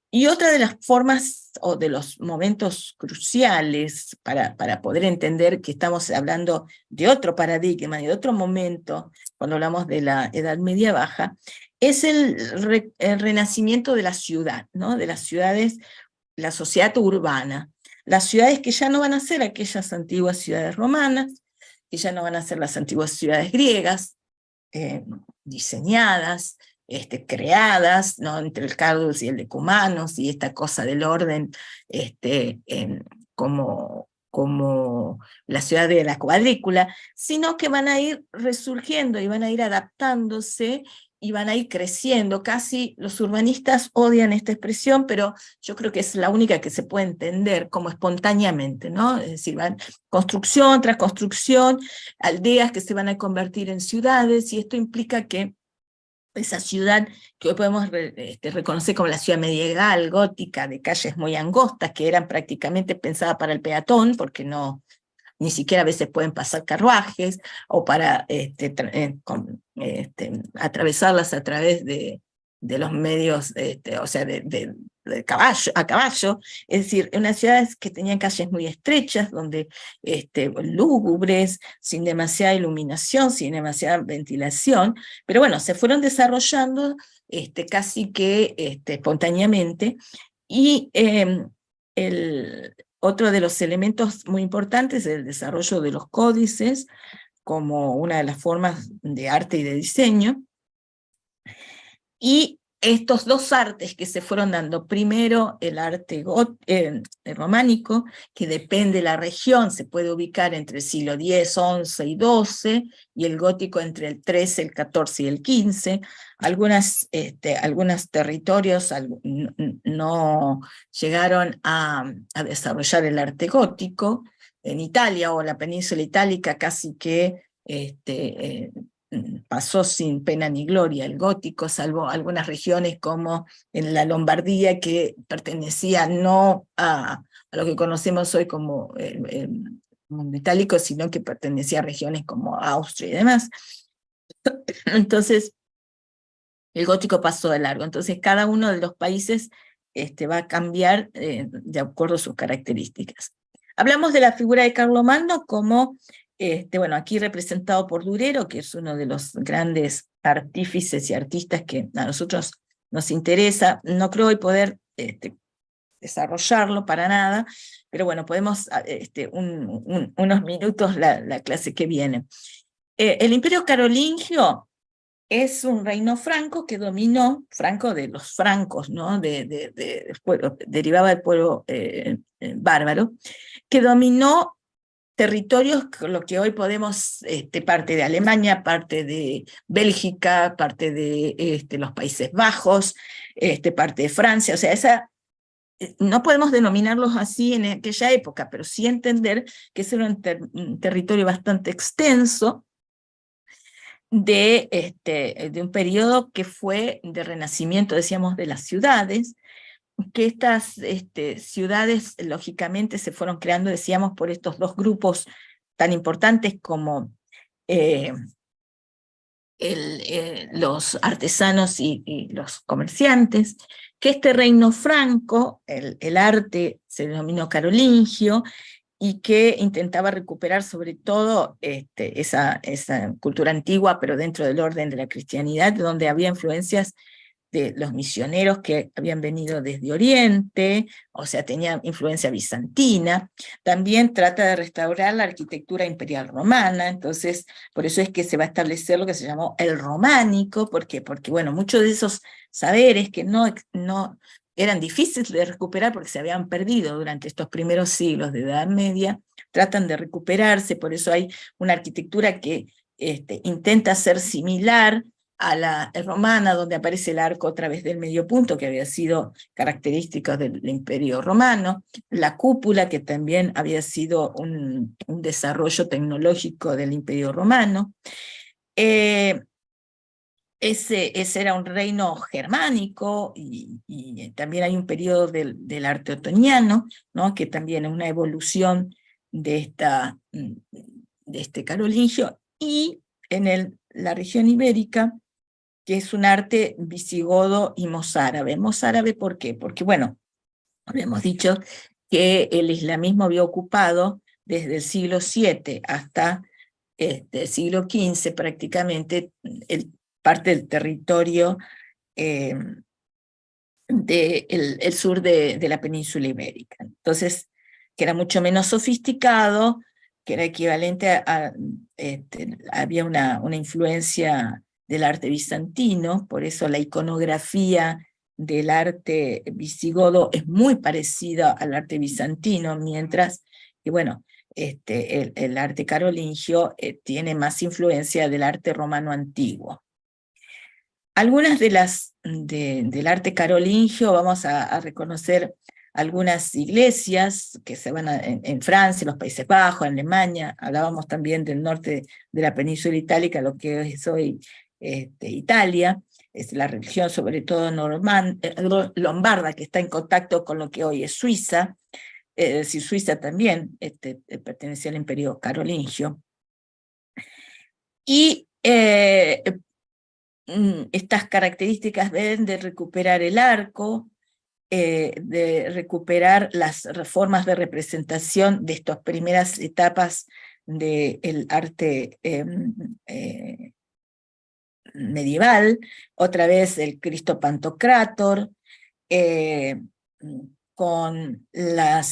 y otra de las formas, o de los momentos cruciales para poder entender que estamos hablando de otro paradigma y de otro momento, cuando hablamos de la Edad Media Baja, es el renacimiento de la ciudad, ¿no?, de las ciudades, la sociedad urbana. Las ciudades que ya no van a ser aquellas antiguas ciudades romanas, que ya no van a ser las antiguas ciudades griegas, diseñadas, creadas, ¿no?, entre el Cardos y el Decumanos, y esta cosa del orden, como la ciudad de la cuadrícula, sino que van a ir resurgiendo y van a ir adaptándose y van a ir creciendo. Casi los urbanistas odian esta expresión, pero yo creo que es la única que se puede entender como espontáneamente, ¿no? Es decir, van construcción tras construcción, aldeas que se van a convertir en ciudades, y esto implica que esa ciudad, que hoy podemos reconocer como la ciudad medieval, gótica, de calles muy angostas, que eran prácticamente pensadas para el peatón, porque ni siquiera a veces pueden pasar carruajes, o para atravesarlas a través de los medios, o sea, a caballo, es decir, unas ciudades que tenían calles muy estrechas, donde lúgubres, sin demasiada iluminación, sin demasiada ventilación, pero bueno, se fueron desarrollando casi que espontáneamente, y Otro de los elementos muy importantes es el desarrollo de los códices como una de las formas de arte y de diseño. Y estos dos artes que se fueron dando, primero el arte románico, que depende de la región, se puede ubicar entre el siglo X, XI y XII, y el gótico entre el XIII, el XIV y el XV. Algunos territorios no llegaron a desarrollar el arte gótico. En Italia o la península itálica casi que pasó sin pena ni gloria el gótico, salvo algunas regiones como en la Lombardía, que pertenecía no a lo que conocemos hoy como el mundo itálico, sino que pertenecía a regiones como Austria y demás. Entonces, el gótico pasó de largo. Entonces, cada uno de los países va a cambiar de acuerdo a sus características. Hablamos de la figura de Carlomagno como bueno, aquí representado por Durero, que es uno de los grandes artífices y artistas que a nosotros nos interesa. No creo hoy poder desarrollarlo para nada, pero bueno, podemos unos minutos la clase que viene. El Imperio Carolingio es un reino franco que dominó, franco de los francos, ¿no? Derivaba del pueblo bárbaro, que dominó territorios, lo que hoy podemos, parte de Alemania, parte de Bélgica, parte de los Países Bajos, parte de Francia. O sea, no podemos denominarlos así en aquella época, pero sí entender que ese era un territorio bastante extenso de un periodo que fue de renacimiento, decíamos, de las ciudades, que estas ciudades lógicamente se fueron creando, decíamos, por estos dos grupos tan importantes como los artesanos y los comerciantes, que este reino franco, el arte se denominó carolingio, y que intentaba recuperar sobre todo esa cultura antigua, pero dentro del orden de la cristianidad, donde había influencias de los misioneros que habían venido desde Oriente, o sea, tenía influencia bizantina. También trata de restaurar la arquitectura imperial romana, entonces por eso es que se va a establecer lo que se llamó el románico. ¿Por qué? Porque, bueno, muchos de esos saberes que no eran difíciles de recuperar porque se habían perdido durante estos primeros siglos de Edad Media, tratan de recuperarse. Por eso hay una arquitectura que intenta ser similar a la romana, donde aparece el arco a través del medio punto, que había sido característico del Imperio Romano, la cúpula, que también había sido un desarrollo tecnológico del Imperio Romano. Ese era un reino germánico, y también hay un periodo del arte otoniano, ¿no? Que también es una evolución de este carolingio, y en la región ibérica, que es un arte visigodo y mozárabe. Mozárabe, ¿por qué? Porque, bueno, habíamos dicho que el islamismo había ocupado desde el siglo VII hasta el siglo XV prácticamente parte del territorio del sur de la península ibérica. Entonces, que era mucho menos sofisticado, que era equivalente había una influencia del arte bizantino, por eso la iconografía del arte visigodo es muy parecida al arte bizantino, mientras que, bueno, el arte carolingio tiene más influencia del arte romano antiguo. Algunas del arte carolingio, vamos a reconocer algunas iglesias que se van en Francia, en los Países Bajos, en Alemania. Hablábamos también del norte de la península itálica, lo que es hoy Italia. Es la religión sobre todo lombarda, que está en contacto con lo que hoy es Suiza. Es decir, Suiza también pertenecía al Imperio Carolingio. Y estas características ven de recuperar el arco, de recuperar las formas de representación de estas primeras etapas del arte medieval, otra vez el Cristo Pantocrátor, con la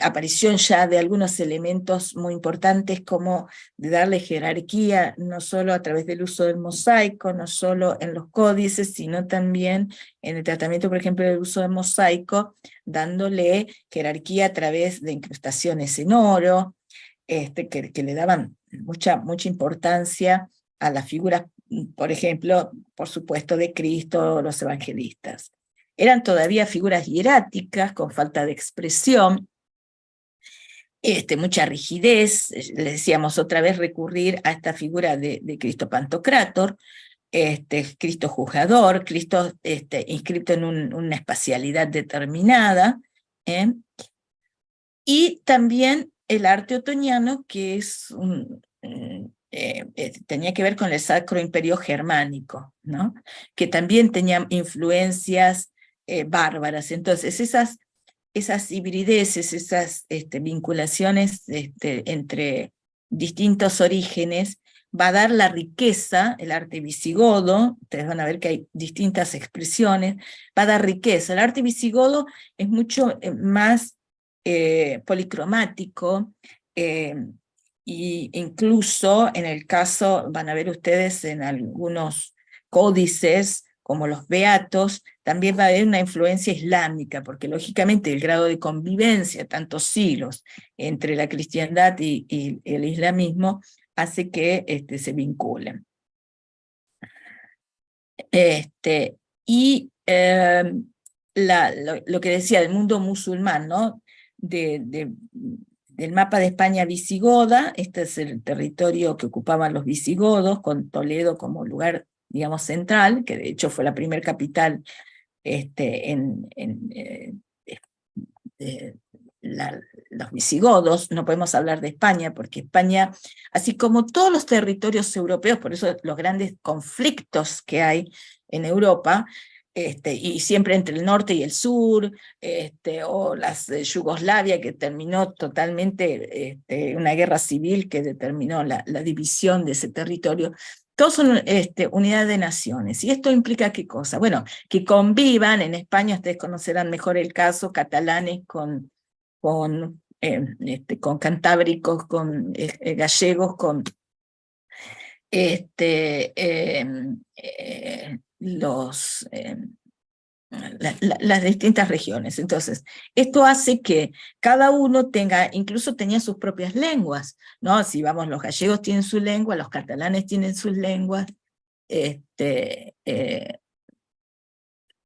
aparición ya de algunos elementos muy importantes como de darle jerarquía, no solo a través del uso del mosaico, no solo en los códices, sino también en el tratamiento, por ejemplo, del uso del mosaico, dándole jerarquía a través de incrustaciones en oro, que le daban mucha importancia a las figuras, por ejemplo, por supuesto, de Cristo, los evangelistas. Eran todavía figuras hieráticas, con falta de expresión, mucha rigidez. Le decíamos otra vez recurrir a esta figura de Cristo Pantocrátor, Cristo juzgador, Cristo inscrito en una espacialidad determinada, y también el arte otoniano, que es tenía que ver con el Sacro Imperio Germánico, ¿no? Que también tenía influencias bárbaras. Entonces esas hibrideces, esas vinculaciones entre distintos orígenes, va a dar la riqueza. El arte visigodo, ustedes van a ver que hay distintas expresiones, va a dar riqueza. El arte visigodo es mucho más policromático, y incluso en el caso, van a ver ustedes en algunos códices, como los beatos, también va a haber una influencia islámica, porque lógicamente el grado de convivencia, tantos siglos, entre la cristiandad y el islamismo, hace que se vinculen. Lo que decía del mundo musulmán, ¿no? Del mapa de España visigoda, este es el territorio que ocupaban los visigodos, con Toledo como lugar, digamos, central, que de hecho fue la primera capital los visigodos. No podemos hablar de España, porque España, así como todos los territorios europeos, por eso los grandes conflictos que hay en Europa, y siempre entre el norte y el sur, o las Yugoslavia, que terminó totalmente una guerra civil que determinó la división de ese territorio. Todos son unidad de naciones. ¿Y esto implica qué cosa? Bueno, que convivan. En España ustedes conocerán mejor el caso, catalanes con cantábricos, con gallegos, con las distintas regiones. Entonces, esto hace que cada uno tenía sus propias lenguas, ¿no? Si vamos, los gallegos tienen su lengua, los catalanes tienen sus lenguas,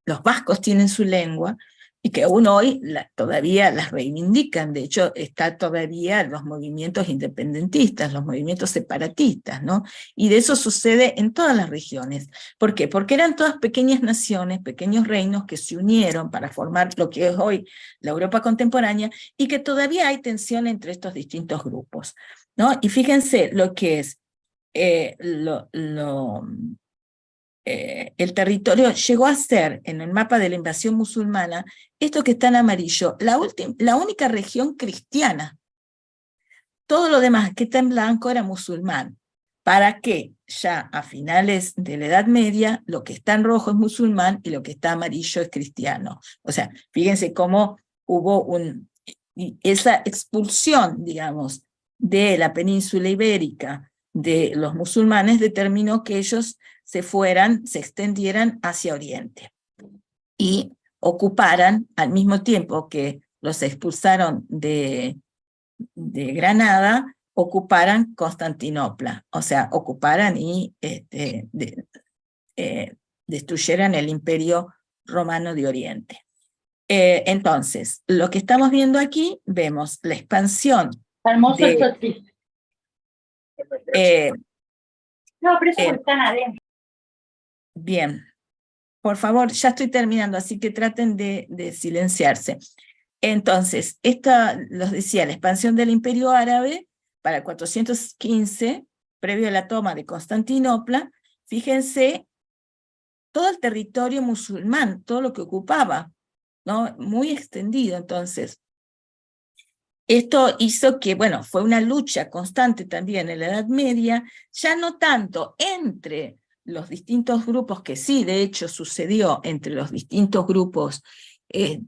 los vascos tienen su lengua, y que aún hoy todavía las reivindican. De hecho, está todavía los movimientos independentistas, los movimientos separatistas, ¿no? Y de eso sucede en todas las regiones. ¿Por qué? Porque eran todas pequeñas naciones, pequeños reinos que se unieron para formar lo que es hoy la Europa contemporánea, y que todavía hay tensión entre estos distintos grupos, ¿no? Y fíjense lo que es el territorio llegó a ser, en el mapa de la invasión musulmana, esto que está en amarillo, la única región cristiana. Todo lo demás que está en blanco era musulmán. ¿Para qué? Ya a finales de la Edad Media, lo que está en rojo es musulmán y lo que está amarillo es cristiano. O sea, fíjense cómo hubo esa expulsión, digamos, de la península ibérica de los musulmanes, determinó que ellos se extendieran hacia Oriente y ocuparan, al mismo tiempo que los expulsaron de Granada, ocuparan Constantinopla, o sea, ocuparan y destruyeran el Imperio Romano de Oriente. Entonces, lo que estamos viendo aquí, vemos la expansión. Hermoso esto, sí. No, pero eso están adentro. Bien, por favor, ya estoy terminando, así que traten de silenciarse. Entonces, los decía, la expansión del Imperio Árabe para 415, previo a la toma de Constantinopla. Fíjense todo el territorio musulmán, todo lo que ocupaba, ¿no? Muy extendido. Entonces, esto hizo que, bueno, fue una lucha constante también en la Edad Media, ya no tanto entre los distintos grupos, que sí, de hecho, sucedió entre los distintos grupos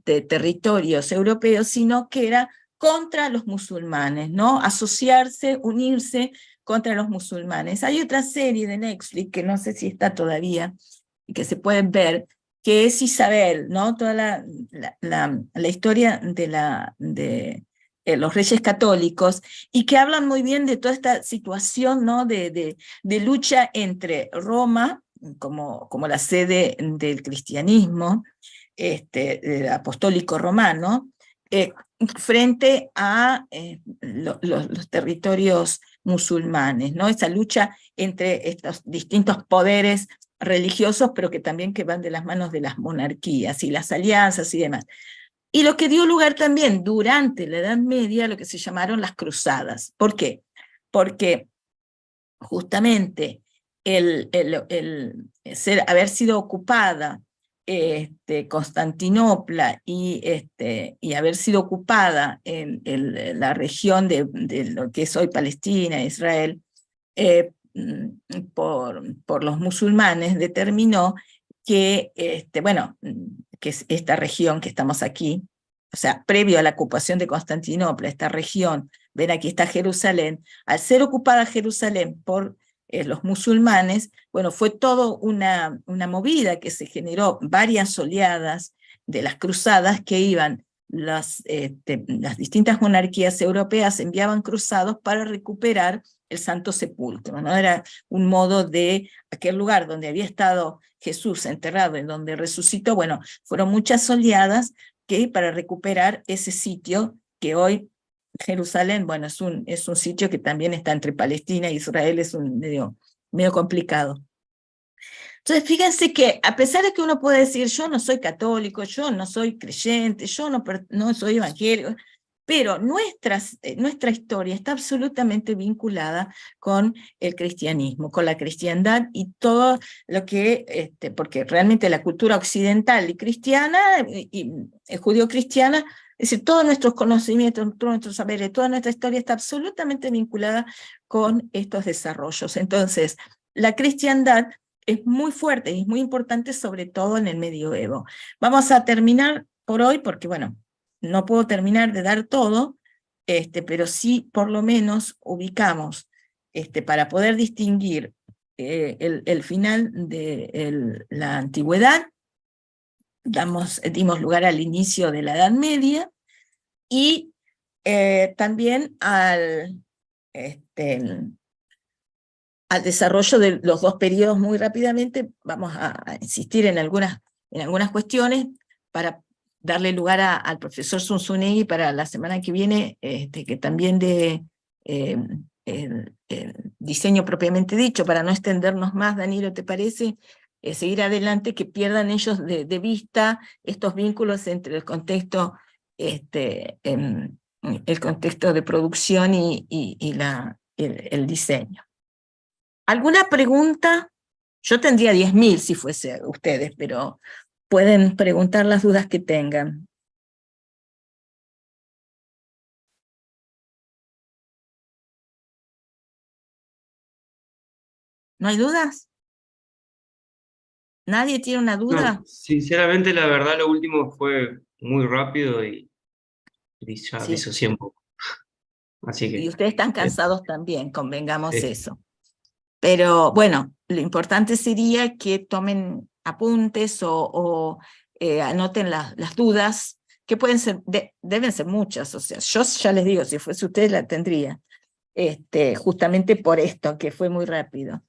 territorios europeos, sino que era contra los musulmanes, ¿no? Asociarse, unirse contra los musulmanes. Hay otra serie de Netflix, que no sé si está todavía, y que se pueden ver, que es Isabel, ¿no? Toda la historia de los reyes católicos, y que hablan muy bien de toda esta situación, ¿no? de lucha entre Roma, como la sede del cristianismo, apostólico romano, frente a los territorios musulmanes, ¿no? Esa lucha entre estos distintos poderes religiosos, pero que también que van de las manos de las monarquías y las alianzas y demás. Y lo que dio lugar también durante la Edad Media a lo que se llamaron las cruzadas. ¿Por qué? Porque justamente haber sido ocupada Constantinopla y haber sido ocupada en la región de lo que es hoy Palestina, Israel, por los musulmanes, determinó que, que es esta región que estamos aquí, o sea, previo a la ocupación de Constantinopla, esta región, ven aquí está Jerusalén, al ser ocupada Jerusalén por los musulmanes, bueno, fue todo una movida que se generó, varias oleadas de las cruzadas que iban, las distintas monarquías europeas enviaban cruzados para recuperar el Santo Sepulcro, ¿no? Era un modo de aquel lugar donde había estado Jesús enterrado, en donde resucitó, bueno, fueron muchas oleadas que para recuperar ese sitio que hoy Jerusalén, bueno, es un sitio que también está entre Palestina e Israel, es un medio complicado. Entonces, fíjense que a pesar de que uno puede decir, yo no soy católico, yo no soy creyente, yo no soy evangélico, pero nuestra historia está absolutamente vinculada con el cristianismo, con la cristiandad y todo lo que, porque realmente la cultura occidental y cristiana, y judío-cristiana, es decir, todos nuestros conocimientos, todos nuestros saberes, toda nuestra historia está absolutamente vinculada con estos desarrollos. Entonces, la cristiandad es muy fuerte y es muy importante, sobre todo en el medioevo. Vamos a terminar por hoy, porque bueno, no puedo terminar de dar todo, pero sí por lo menos ubicamos, para poder distinguir el final de la antigüedad, dimos lugar al inicio de la Edad Media, y también al desarrollo de los dos periodos muy rápidamente. Vamos a insistir en algunas cuestiones para darle lugar al profesor Zunzunegui para la semana que viene, que también de el diseño propiamente dicho, para no extendernos más. Danilo, ¿te parece? Seguir adelante, que pierdan ellos de vista estos vínculos entre el contexto, el contexto de producción y el diseño. ¿Alguna pregunta? Yo tendría 10.000 si fuese ustedes, pero pueden preguntar las dudas que tengan. ¿No hay dudas? ¿Nadie tiene una duda? No, sinceramente, la verdad, lo último fue muy rápido y ya Sí. disocié un poco. Así que, Y ustedes están cansados también, convengamos sí. eso. Pero bueno, lo importante sería que tomen apuntes o anoten las dudas, que pueden ser, deben ser muchas. O sea, yo ya les digo, si fuese ustedes la tendría, justamente por esto, que fue muy rápido.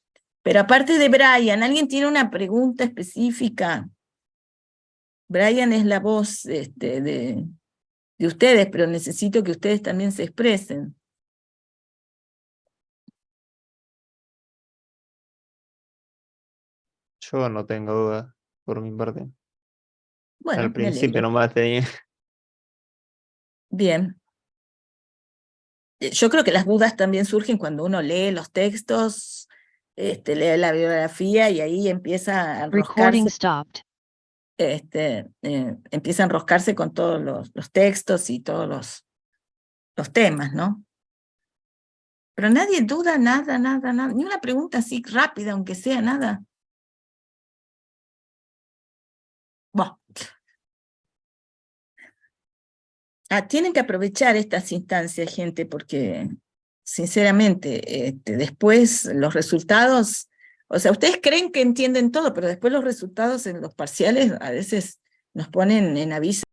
Pero aparte de Brian, ¿alguien tiene una pregunta específica? Brian es la voz de ustedes, pero necesito que ustedes también se expresen. Yo no tengo duda, por mi parte. Bueno, Al me principio alegro. nomás tenía. Bien. Yo creo que las dudas también surgen cuando uno lee los textos, lee la biografía y ahí empieza a Recording enroscarse, stopped. empieza a enroscarse con todos los textos y todos los temas, ¿no? Pero nadie duda nada, ni una pregunta así rápida, aunque sea nada. Bueno, tienen que aprovechar estas instancias, gente, porque sinceramente, después los resultados, o sea, ustedes creen que entienden todo, pero después los resultados en los parciales a veces nos ponen en aviso.